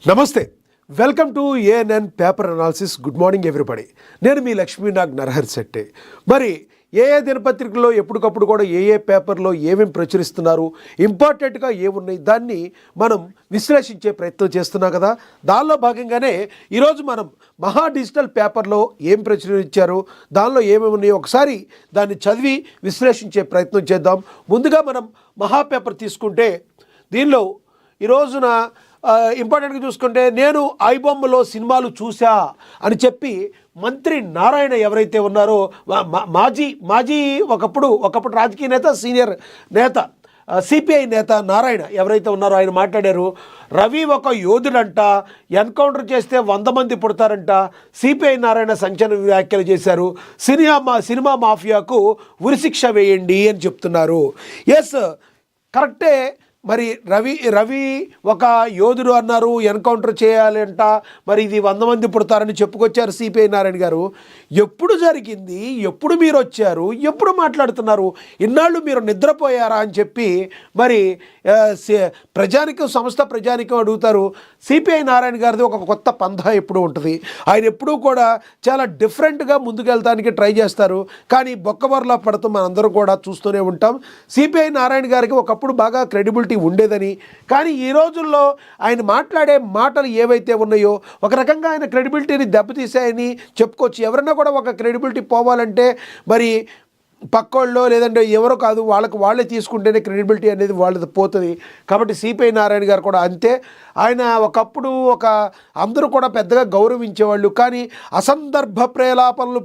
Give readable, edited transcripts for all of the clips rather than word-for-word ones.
నమస్తే, welcome to ANN paper analysis. Good morning everybody. నేను మీ లక్ష్మీనాగ్ నరహరి శెట్టి. మరి ఏ దినపత్రికల్లో ఎప్పటికప్పుడు కూడా ఏ పేపర్లో ఏమేమి ప్రచురిస్తున్నారు, ఇంపార్టెంట్గా ఏమున్నాయి, దాన్ని మనం విశ్లేషించే ప్రయత్నం చేస్తున్నాం కదా. దానిలో భాగంగానే ఈరోజు మనం మహా డిజిటల్ పేపర్లో ఏం ప్రచురించారు, దానిలో ఏమేమి ఉన్నాయో ఒకసారి దాన్ని చదివి విశ్లేషించే ప్రయత్నం చేద్దాం. ముందుగా మనం మహా పేపర్ తీసుకుంటే దీనిలో ఈరోజున ఇంపార్టెంట్గా చూసుకుంటే నేను ఐబొమ్మలో సినిమాలు చూసా అని చెప్పి మంత్రి నారాయణ ఎవరైతే ఉన్నారో మాజీ ఒకప్పుడు రాజకీయ నేత, సీనియర్ నేత, సిపిఐ నేత నారాయణ ఎవరైతే ఉన్నారో ఆయన మాట్లాడారు. రవి ఒక యోధుడంట, ఎన్కౌంటర్ చేస్తే 100 మంది పుడతారంట. సిపిఐ నారాయణ సంచలన వ్యాఖ్యలు చేశారు. సినిమా మాఫియాకు ఉరిశిక్ష వేయండి అని చెప్తున్నారు. ఎస్, కరెక్టే. మరి రవి ఒక యోధుడు అన్నారు, ఎన్కౌంటర్ చేయాలి అంట. మరి ఇది 100 మంది పుడతారని చెప్పుకొచ్చారు సిపిఐ నారాయణ గారు. ఎప్పుడు జరిగింది, ఎప్పుడు మీరు వచ్చారు, ఎప్పుడు మాట్లాడుతున్నారు, ఇన్నాళ్ళు మీరు నిద్రపోయారా అని చెప్పి మరి సంస్థ ప్రజానికం అడుగుతారు. సిపిఐ నారాయణ గారిది ఒక కొత్త పంథా ఎప్పుడు ఉంటుంది. ఆయన ఎప్పుడూ కూడా చాలా డిఫరెంట్గా ముందుకెళ్తానికి ట్రై చేస్తారు. కానీ బొక్కబొరలా పడుతూ మనందరం కూడా చూస్తూనే ఉంటాం. సిపిఐ నారాయణ గారికి ఒకప్పుడు బాగా క్రెడిబిలిటీ ఉండేదని, కానీ ఈ రోజుల్లో ఆయన మాట్లాడే మాటలు ఏవైతే ఉన్నాయో ఒక రకంగా ఆయన క్రెడిబిలిటీని దెబ్బతీసాయని చెప్పుకోవచ్చు. ఎవరన్నా కూడా ఒక క్రెడిబిలిటీ పోవాలంటే మరి పక్కోళ్ళో లేదంటే ఎవరో కాదు, వాళ్ళే తీసుకుంటేనే క్రెడిబిలిటీ అనేది వాళ్ళది పోతుంది. కాబట్టి సిపిఐ నారాయణ గారు కూడా అంతే. ఆయన ఒకప్పుడు అందరూ కూడా పెద్దగా గౌరవించేవాళ్ళు, కానీ అసందర్భ ప్రేలాపనలు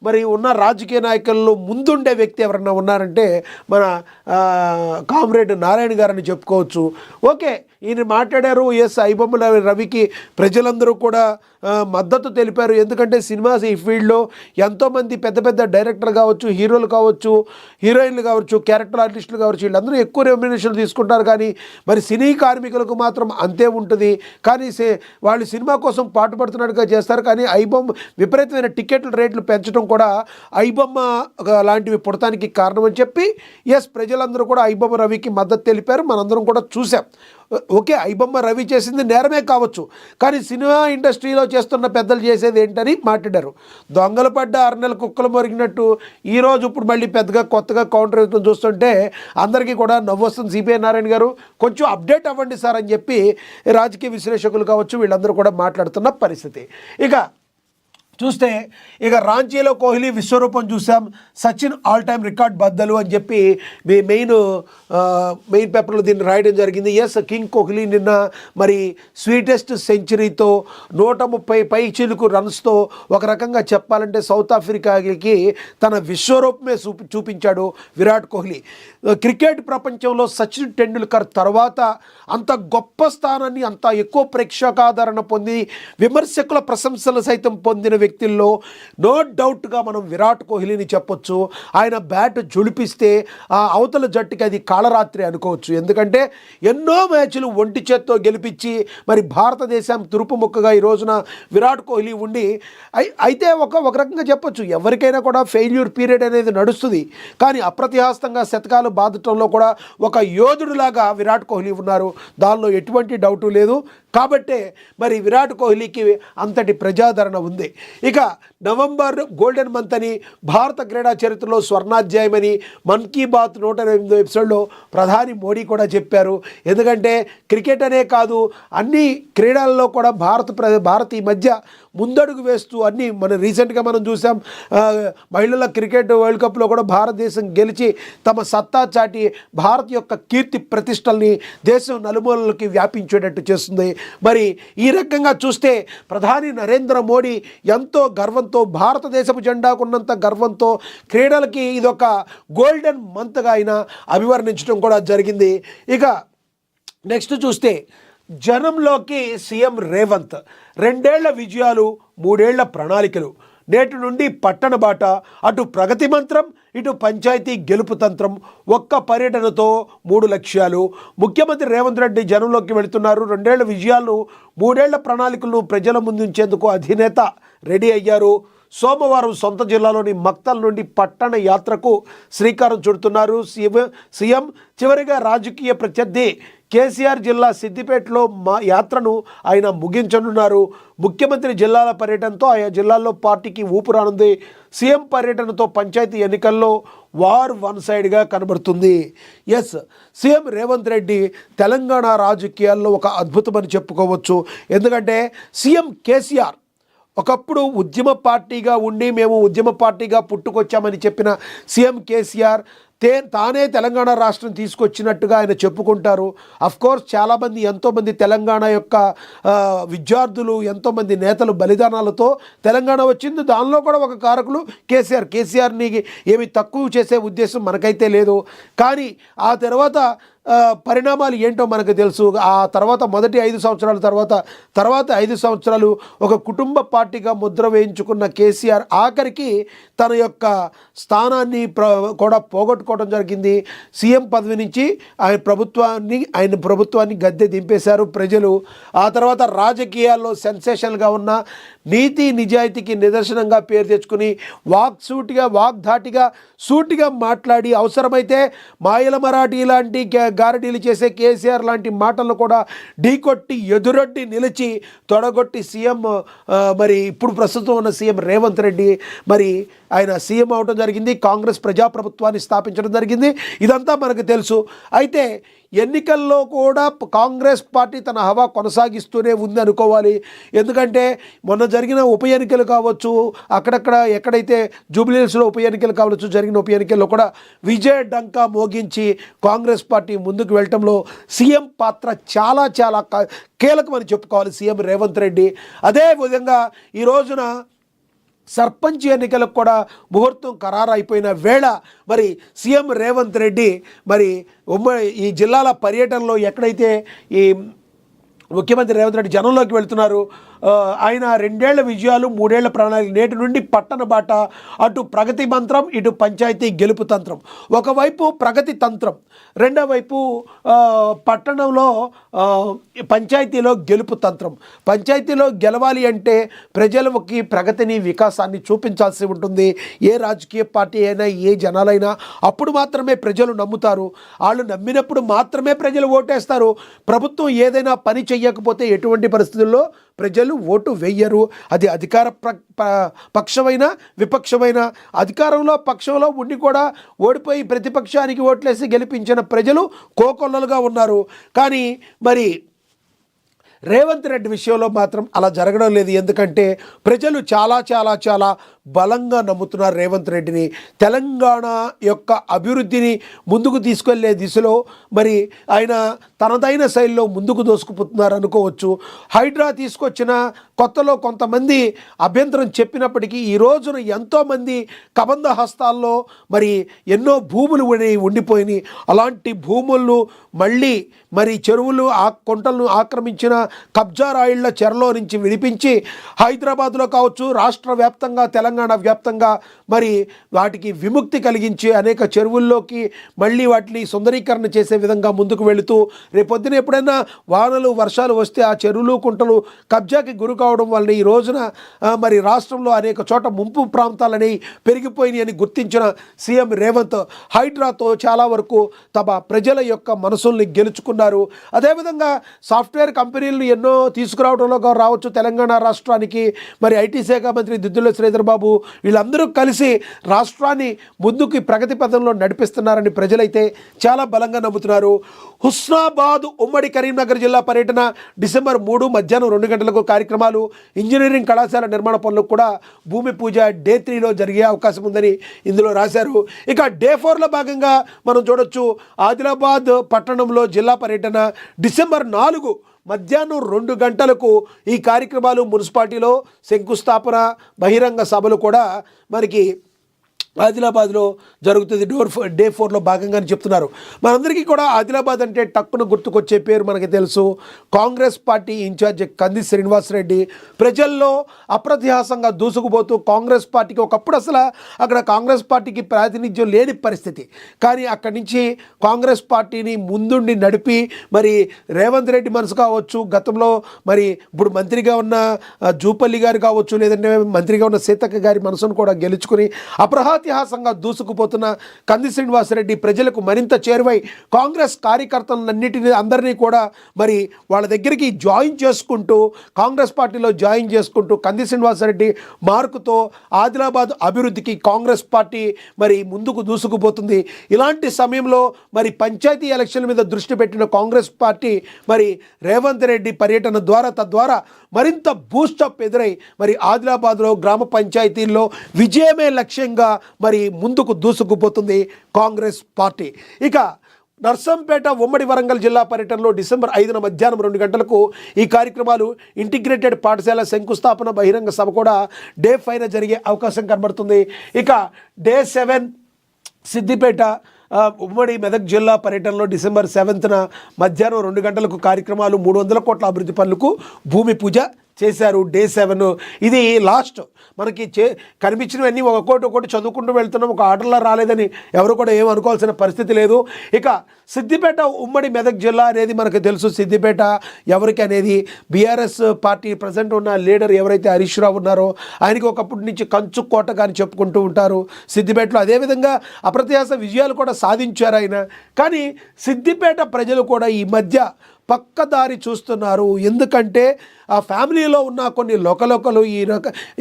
మరి ఉన్న రాజకీయ నాయకుల్లో ముందుండే వ్యక్తి ఎవరన్నా ఉన్నారంటే మన కామ్రేడ్ నారాయణ గారని చెప్పుకోవచ్చు. ఓకే, ఈయన మాట్లాడారు. ఎస్, ఐబొమ్మల రవికి ప్రజలందరూ కూడా మద్దతు తెలిపారు. ఎందుకంటే సినిమాస్ ఈ ఫీల్డ్లో ఎంతోమంది పెద్ద పెద్ద డైరెక్టర్ కావచ్చు, హీరోలు కావచ్చు, హీరోయిన్లు కావచ్చు, క్యారెక్టర్ ఆర్టిస్టులు కావచ్చు, వీళ్ళందరూ ఎక్కువ రెమ్యునరేషన్ తీసుకుంటారు. కానీ మరి సినీ కార్మికులకు మాత్రం అంతే ఉంటుంది. కానీ వాళ్ళు సినిమా కోసం పాటుపడుతున్నట్టుగా చేస్తారు. కానీ ఐబొమ్మ విపరీతమైన టికెట్ల రేట్లు పెంచడం కూడా ఐబొమ్మ లాంటివి పుడతానికి కారణం అని చెప్పి ఎస్, ప్రజలందరూ కూడా ఐబొమ్మ రవికి మద్దతు తెలిపారు. మనందరం కూడా చూసాం. ఓకే, ఐబొమ్మ రవి చేసింది నేరమే కావచ్చు, కానీ సినిమా ఇండస్ట్రీలో చేస్తున్న పెద్దలు చేసేది ఏంటని మాట్లాడారు. దొంగలు పడ్డ 6 నెలల కుక్కలు మొరిగినట్టు ఈరోజు ఇప్పుడు మళ్ళీ పెద్దగా కొత్తగా కౌంటర్ అవుతుంది చూస్తుంటే అందరికీ కూడా నవ్వు వస్తుంది. సిపిఐ నారాయణ గారు కొంచెం అప్డేట్ అవ్వండి సార్ అని చెప్పి రాజకీయ విశ్లేషకులు కావచ్చు వీళ్ళందరూ కూడా మాట్లాడుతున్న పరిస్థితి. ఇక చూస్తే రాంచీలో కోహ్లీ విశ్వరూపం చూసాం. సచిన్ ఆల్ టైమ్ రికార్డ్ బద్దలు అని చెప్పి మెయిన్ పేపర్లో దీన్ని రాయడం జరిగింది. ఎస్, కింగ్ కోహ్లీ నిన్న మరి స్వీటెస్ట్ సెంచరీతో 130 పై చిలుకు రన్స్తో ఒక రకంగా చెప్పాలంటే సౌత్ ఆఫ్రికాకి తన విశ్వరూపమే చూపించాడు విరాట్ కోహ్లీ. క్రికెట్ ప్రపంచంలో సచిన్ టెండూల్కర్ తర్వాత అంత గొప్ప స్థానాన్ని, అంత ఎక్కువ ప్రేక్షకాదరణ పొంది విమర్శకుల ప్రశంసలు సైతం పొందిన వ్యక్తుల్లో నో డౌట్గా మనం విరాట్ కోహ్లీని చెప్పొచ్చు. ఆయన బ్యాట్ జుడిపిస్తే ఆ అవతల జట్టుకి అది కాళరాత్రి అనుకోవచ్చు. ఎందుకంటే ఎన్నో మ్యాచ్లు ఒంటి చేత్తో గెలిపించి మరి భారతదేశం తురుపుముక్కగా ఈ రోజున విరాట్ కోహ్లీ ఉండి అయితే ఒక రకంగా చెప్పొచ్చు ఎవరికైనా కూడా ఫెయిల్యూర్ పీరియడ్ అనేది నడుస్తుంది. కానీ అప్రతిహాస్తంగా శతకాలు బాధటంలో కూడా ఒక యోధుడిలాగా విరాట్ కోహ్లీ ఉన్నారు. దానిలో ఎటువంటి డౌటు లేదు. కాబట్టే మరి విరాట్ కోహ్లీకి అంతటి ప్రజాదరణ ఉంది. ఇక నవంబర్ గోల్డెన్ మంత్ అని, భారత క్రీడా చరిత్రలో స్వర్ణాధ్యాయమని మన్ కీ బాత్ 108వ ఎపిసోడ్లో ప్రధాని మోడీ కూడా చెప్పారు. ఎందుకంటే క్రికెట్ అనే కాదు, అన్ని క్రీడల్లో కూడా భారత్ ఈ మధ్య ముందడుగు వేస్తూ అన్నీ రీసెంట్గా మనం చూసాం. మహిళల క్రికెట్ వరల్డ్ కప్లో కూడా భారతదేశం గెలిచి తమ సత్తా చాటి భారత్ యొక్క కీర్తి ప్రతిష్టల్ని దేశం నలుమూలలకి వ్యాపించేటట్టు చేస్తుంది. మరి ఈ రకంగా చూస్తే ప్రధాని నరేంద్ర మోడీ ఎంతో గర్వంతో, భారతదేశపు జెండాకున్నంత గర్వంతో క్రీడలకి ఇదొక గోల్డెన్ మంత్గా ఆయన అభివర్ణించడం కూడా జరిగింది. ఇక నెక్స్ట్ చూస్తే జనంలోకి సీఎం రేవంత్ 2 ఏళ్ల విజయాలు, 3 ఏళ్ల ప్రణాళికలు, నేటి నుండి పట్టణ బాట, అటు ప్రగతి మంత్రం, ఇటు పంచాయతీ గెలుపు తంత్రం, ఒక్క పర్యటనతో 3 లక్ష్యాలు. ముఖ్యమంత్రి రేవంత్ రెడ్డి జనంలోకి వెళుతున్నారు. 2 ఏళ్ల విజయాలు, 3 ఏళ్ల ప్రణాళికలను ప్రజల ముందుంచేందుకు అధినేత రెడీ అయ్యారు. సోమవారం సొంత జిల్లాలోని మక్తల్ నుండి పట్టణ యాత్రకు శ్రీకారం చుడుతున్నారు సీఎం. చివరిగా రాజకీయ ప్రత్యర్థి కేసీఆర్ జిల్లా సిద్దిపేటలో యాత్రను ఆయన ముగించనున్నారు. ముఖ్యమంత్రి జిల్లాల పర్యటనతో ఆయా జిల్లాల్లో పార్టీకి ఊపు రానుంది. సీఎం పర్యటనతో పంచాయతీ ఎన్నికల్లో వార్ వన్ సైడ్గా కనబడుతుంది. ఎస్, సీఎం రేవంత్ రెడ్డి తెలంగాణ రాజకీయాల్లో ఒక అద్భుతమని చెప్పుకోవచ్చు. ఎందుకంటే సీఎం కేసీఆర్ ఒకప్పుడు ఉద్యమ పార్టీగా ఉండి మేము ఉద్యమ పార్టీగా పుట్టుకొచ్చామని చెప్పిన సీఎం కేసీఆర్ తానే తెలంగాణ రాష్ట్రం తీసుకొచ్చినట్టుగా ఆయన చెప్పుకుంటారు. అఫ్కోర్స్ చాలామంది ఎంతోమంది తెలంగాణ యొక్క విద్యార్థులు ఎంతోమంది నేతలు బలిదానాలతో తెలంగాణ వచ్చింది. దానిలో కూడా ఒక కారకులు కేసీఆర్ని ఏమి తక్కువ చేసే ఉద్దేశం మనకైతే లేదు. కానీ ఆ తర్వాత పరిణామాలు ఏంటో మనకు తెలుసు. ఆ తర్వాత మొదటి 5 సంవత్సరాల తర్వాత 5 సంవత్సరాలు ఒక కుటుంబ పార్టీగా ముద్ర వేయించుకున్న కేసీఆర్ ఆఖరికి తన యొక్క స్థానాన్ని కూడా పోగొట్టుకోవడం జరిగింది. సీఎం పదవి నుంచి ఆయన ప్రభుత్వాన్ని గద్దె దింపేశారు ప్రజలు. ఆ తర్వాత రాజకీయాల్లో సెన్సేషన్గా ఉన్న నీతి నిజాయితీకి నిదర్శనంగా పేరు తెచ్చుకుని వాగ్ధాటిగా సూటిగా మాట్లాడి అవసరమైతే మాయల మరాఠీ లాంటి గారడీలు చేసే కేసీఆర్ లాంటి మాటలను కూడా ఢీకొట్టి ఎదురొడ్డి నిలిచి తొడగొట్టి సీఎం మరి ఇప్పుడు ప్రస్తుతం ఉన్న సీఎం రేవంత్ రెడ్డి మరి ఆయన సీఎం అవడం జరిగింది. కాంగ్రెస్ ప్రజాప్రభుత్వాన్ని స్థాపించడం జరిగింది. ఇదంతా మనకు తెలుసు. అయితే ఎన్నికల్లో కూడా కాంగ్రెస్ పార్టీ తన హవా కొనసాగిస్తూనే ఉంది అనుకోవాలి. ఎందుకంటే మొన్న జరిగిన ఉప ఎన్నికలు కావచ్చు, అక్కడక్కడ ఎక్కడైతే జూబ్లీహిల్స్లో ఉప ఎన్నికలు కావచ్చు, జరిగిన ఉప ఎన్నికల్లో కూడా విజయ డంకా మోగించి కాంగ్రెస్ పార్టీ ముందుకు వెళ్ళటంలో సీఎం పాత్ర చాలా చాలా కీలకమని చెప్పుకోవాలి సీఎం రేవంత్ రెడ్డి. అదేవిధంగా ఈ రోజున సర్పంచ్ ఎన్నికలకు కూడా ముహూర్తం ఖరారు అయిపోయిన వేళ మరి సీఎం రేవంత్ రెడ్డి మరి ఈ జిల్లాల పర్యటనలో ఎక్కడైతే ఈ ముఖ్యమంత్రి రేవంత్ రెడ్డి జనంలోకి వెళ్తున్నారు, ఆయన 2 ఏళ్ల విజయాలు 3 ఏళ్ల ప్రణాళిక, నేటి నుండి పట్టణ బాట, అటు ప్రగతి మంత్రం ఇటు పంచాయతీ గెలుపు తంత్రం. ఒకవైపు ప్రగతి తంత్రం, రెండో వైపు పట్టణంలో పంచాయతీలో గెలుపు తంత్రం. పంచాయతీలో గెలవాలి అంటే ప్రజలకి ప్రగతిని వికాసాన్ని చూపించాల్సి ఉంటుంది. ఏ రాజకీయ పార్టీ అయినా ఏ జనాలైనా అప్పుడు మాత్రమే ప్రజలు నమ్ముతారు. వాళ్ళు నమ్మినప్పుడు మాత్రమే ప్రజలు ఓటేస్తారు. ప్రభుత్వం ఏదైనా పని చెయ్యకపోతే ఎటువంటి పరిస్థితుల్లో ప్రజలు ఓటు వెయ్యరు. అది అధికార పక్షమైన విపక్షమైన. అధికారంలో పక్షంలో ఉండి కూడా ఓడిపోయి ప్రతిపక్షానికి ఓట్లేసి గెలిపించిన ప్రజలు కోకొల్లలుగా ఉన్నారు. కానీ మరి రేవంత్ రెడ్డి విషయంలో మాత్రం అలా జరగడం లేదు. ఎందుకంటే ప్రజలు చాలా చాలా చాలా బలంగా నమ్ముతున్నారు రేవంత్ రెడ్డిని. తెలంగాణ యొక్క అభివృద్ధిని ముందుకు తీసుకెళ్లే దిశలో మరి ఆయన తనదైన శైలిలో ముందుకు దోసుకుపోతున్నారు అనుకోవచ్చు. హైడ్రా తీసుకొచ్చిన కొత్తలో కొంతమంది అభ్యంతరం చెప్పినప్పటికీ ఈ రోజున ఎంతోమంది కబంధ హస్తాల్లో మరి ఎన్నో భూములు ఉండిపోయినాయి. అలాంటి భూములను మళ్ళీ మరి చెరువులు కుంటలను ఆక్రమించిన కబ్జా రాయిళ్ల చెరలో నుంచి విడిపించి హైదరాబాద్లో కావచ్చు, రాష్ట్ర వ్యాప్తంగా తెలంగాణ వ్యాప్తంగా మరి వాటికి విముక్తి కలిగించి అనేక చెరువుల్లోకి మళ్ళీ వాటిని సుందరీకరణ చేసే విధంగా ముందుకు వెళుతూ రేపొద్దున ఎప్పుడైనా వానలు వర్షాలు వస్తే ఆ చెరువులు కుంటలు కబ్జాకి గురి కావడం వలన ఈ రోజున మరి రాష్ట్రంలో అనేక చోట ముంపు ప్రాంతాలని పెరిగిపోయినాయి అని గుర్తించిన సీఎం రేవంత్ హైడ్రాతో చాలా వరకు తమ ప్రజల యొక్క మనసుల్ని గెలుచుకున్నారు. అదేవిధంగా సాఫ్ట్వేర్ కంపెనీలను ఎన్నో తీసుకురావడంలో రావచ్చు తెలంగాణ రాష్ట్రానికి. మరి ఐటీ శాఖ మంత్రి దిద్దుల శ్రీధర్ బాబు వీళ్ళందరూ కలిసి రాష్ట్రాన్ని ముందుకు ప్రగతి పథంలో నడిపిస్తున్నారని ప్రజలైతే చాలా బలంగా నమ్ముతున్నారు. హుస్నాబాద్ ఉమ్మడి కరీంనగర్ జిల్లా పర్యటన డిసెంబర్ 3 మధ్యాహ్నం 2 గంటలకు కార్యక్రమాలు. ఇంజనీరింగ్ కళాశాల నిర్మాణ పనులకు కూడా భూమి పూజ డే 3లో జరిగే అవకాశం ఉందని ఇందులో రాశారు. ఇక డే 4లో భాగంగా మనం చూడొచ్చు ఆదిలాబాద్ పట్టణంలో జిల్లా పర్యటన డిసెంబర్ 4 మధ్యాహ్నం 2 గంటలకు ఈ కార్యక్రమాలు. మున్సిపాలిటీలో శంకుస్థాపన బహిరంగ సభలు కూడా మనకి ఆదిలాబాద్లో జరుగుతుంది. డే 4లో భాగంగానే చెప్తున్నారు. మనందరికీ కూడా ఆదిలాబాద్ అంటే టక్కున గుర్తుకొచ్చే పేరు మనకి తెలుసు. కాంగ్రెస్ పార్టీ ఇన్ఛార్జ్ కంది శ్రీనివాసరెడ్డి ప్రజల్లో అప్రతిహాసంగా దూసుకుపోతూ కాంగ్రెస్ పార్టీకి ఒకప్పుడు అసలు అక్కడ కాంగ్రెస్ పార్టీకి ప్రాతినిధ్యం లేని పరిస్థితి, కానీ అక్కడి నుంచి కాంగ్రెస్ పార్టీని ముందుండి నడిపి మరి రేవంత్ రెడ్డి మనసు కావచ్చు, గతంలో మరి ఇప్పుడు మంత్రిగా ఉన్న జూపల్లి గారు కావచ్చు, లేదంటే మంత్రిగా ఉన్న సీతక్క గారి మనసును కూడా గెలుచుకుని అప్రతిహాసంగా దూసుకుపోతున్న కంది శ్రీనివాసరెడ్డి ప్రజలకు మరింత చేరువై కాంగ్రెస్ కార్యకర్తలన్నిటిని అందరినీ కూడా మరి వాళ్ళ దగ్గరికి జాయిన్ చేసుకుంటూ కాంగ్రెస్ పార్టీలో జాయిన్ చేసుకుంటూ కంది శ్రీనివాసరెడ్డి మార్కుతో ఆదిలాబాద్ అభివృద్ధికి కాంగ్రెస్ పార్టీ మరి ముందుకు దూసుకుపోతుంది. ఇలాంటి సమయంలో మరి పంచాయతీ ఎలక్షన్ల మీద దృష్టి పెట్టిన కాంగ్రెస్ పార్టీ మరి రేవంత్ రెడ్డి పర్యటన ద్వారా తద్వారా మరింత బూస్టప్ ఎదురై మరి ఆదిలాబాద్లో గ్రామ పంచాయతీల్లో విజయమే లక్ష్యంగా మరి ముందుకు దూసుకుపోతుంది కాంగ్రెస్ పార్టీ. ఇక నర్సంపేట ఉమ్మడి వరంగల్ జిల్లా పర్యటనలో డిసెంబర్ 5న మధ్యాహ్నం 2 గంటలకు ఈ కార్యక్రమాలు ఇంటిగ్రేటెడ్ పాఠశాల శంకుస్థాపన బహిరంగ సభ కూడా డే 5న జరిగే అవకాశం కనబడుతుంది. ఇక డే 7 సిద్దిపేట ఉమ్మడి మెదక్ జిల్లా పర్యటనలో డిసెంబర్ 7న మధ్యాహ్నం 2 గంటలకు కార్యక్రమాలు 300 కోట్ల అభివృద్ధి పనులకు భూమి పూజ చేశారు. డే 7 ఇది లాస్ట్. మనకి కనిపించినవన్నీ ఒక్కొక్కటి చదువుకుంటూ వెళ్తున్నాం, ఒక ఆర్డర్లో రాలేదని ఎవరు కూడా ఏం అనుకోవాల్సిన పరిస్థితి లేదు. ఇక సిద్దిపేట ఉమ్మడి మెదక్ జిల్లా అనేది మనకు తెలుసు. సిద్దిపేట ఎవరికి అనేది బీఆర్ఎస్ పార్టీ ప్రజెంట్ ఉన్న లీడర్ ఎవరైతే హరీష్ రావు ఉన్నారో ఆయనకి ఒకప్పటి నుంచి కంచు కోటగా అని చెప్పుకుంటూ ఉంటారు సిద్దిపేటలో. అదేవిధంగా అప్రత్యాస విజయాలు కూడా సాధించారు ఆయన. కానీ సిద్దిపేట ప్రజలు కూడా ఈ మధ్య పక్కదారి చూస్తున్నారు. ఎందుకంటే ఆ ఫ్యామిలీలో ఉన్న కొన్ని లోకలోకలు ఈ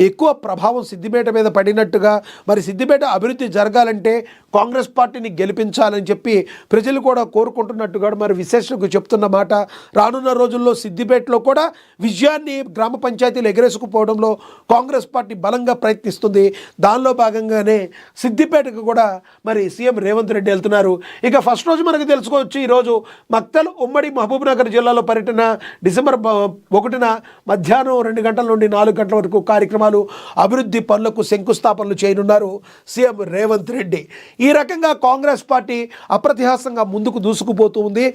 ఎక్కువ ప్రభావం సిద్దిపేట మీద పడినట్టుగా మరి సిద్దిపేట అభివృద్ధి జరగాలంటే కాంగ్రెస్ పార్టీని గెలిపించాలని చెప్పి ప్రజలు కూడా కోరుకుంటున్నట్టుగా మరి విశేషకు చెప్తున్న మాట. రానున్న రోజుల్లో సిద్దిపేటలో కూడా విజయాన్ని గ్రామ పంచాయతీలు ఎగరేసుకుపోవడంలో కాంగ్రెస్ పార్టీ బలంగా ప్రయత్నిస్తుంది. దానిలో భాగంగానే సిద్దిపేటకు కూడా మరి సీఎం రేవంత్ రెడ్డి వెళ్తున్నారు. ఇక ఫస్ట్ రోజు మనకు తెలుసుకోవచ్చు, ఈరోజు మక్తల్ ఉమ్మడి మహబూబ్నగర్ జిల్లాలో పర్యటన డిసెంబర్ 1న మధ్యాహ్నం 2 గంటల నుండి 4 గంటల వరకు కార్యక్రమాలు అభివృద్ధి పనులకు శంకుస్థాపనలు చేయనున్నారు సీఎం రేవంత్ రెడ్డి. ఈ రకంగా కాంగ్రెస్ పార్టీ అప్రతిహాసంగా ముందుకు దూసుకుపోతూ ఉంది.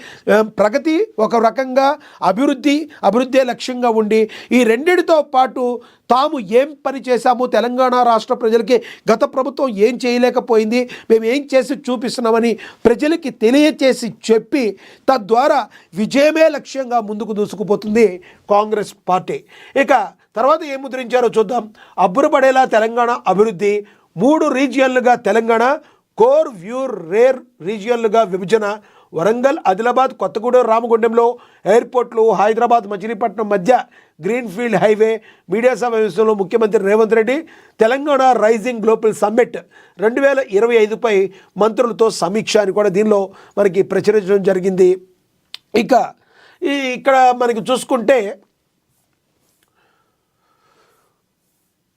ప్రగతి ఒక రకంగా అభివృద్ధి లక్ష్యంగా ఉండి ఈ రెండిటితో పాటు తాము ఏం పని చేశాము, తెలంగాణ రాష్ట్ర ప్రజలకి గత ప్రభుత్వం ఏం చేయలేకపోయింది, మేము ఏం చేసి చూపిస్తున్నామని ప్రజలకి తెలియచేసి చెప్పి తద్వారా విజయమే లక్ష్యంగా ముందుకు దూసుకుపోతుంది కాంగ్రెస్ పార్టీ. ఇక తర్వాత ఏం ముద్రించారో చూద్దాం. అబ్బురపడేలా తెలంగాణ అభివృద్ధి, 3 రీజియన్లుగా తెలంగాణ, కోర్ వ్యూర్ రేర్ రీజియన్లుగా విభజన, వరంగల్, ఆదిలాబాద్, కొత్తగూడెం, రామగుండంలో ఎయిర్పోర్ట్లు, హైదరాబాద్, మచిలీపట్నం మధ్య గ్రీన్ఫీల్డ్ హైవే. మీడియా సమావేశంలో ముఖ్యమంత్రి Revanth Reddy Telangana rising global summit 2025పై మంత్రులతో సమీక్ష అని కూడా దీనిలో మనకి ప్రచురించడం జరిగింది. ఇక ఇక్కడ మనకి చూసుకుంటే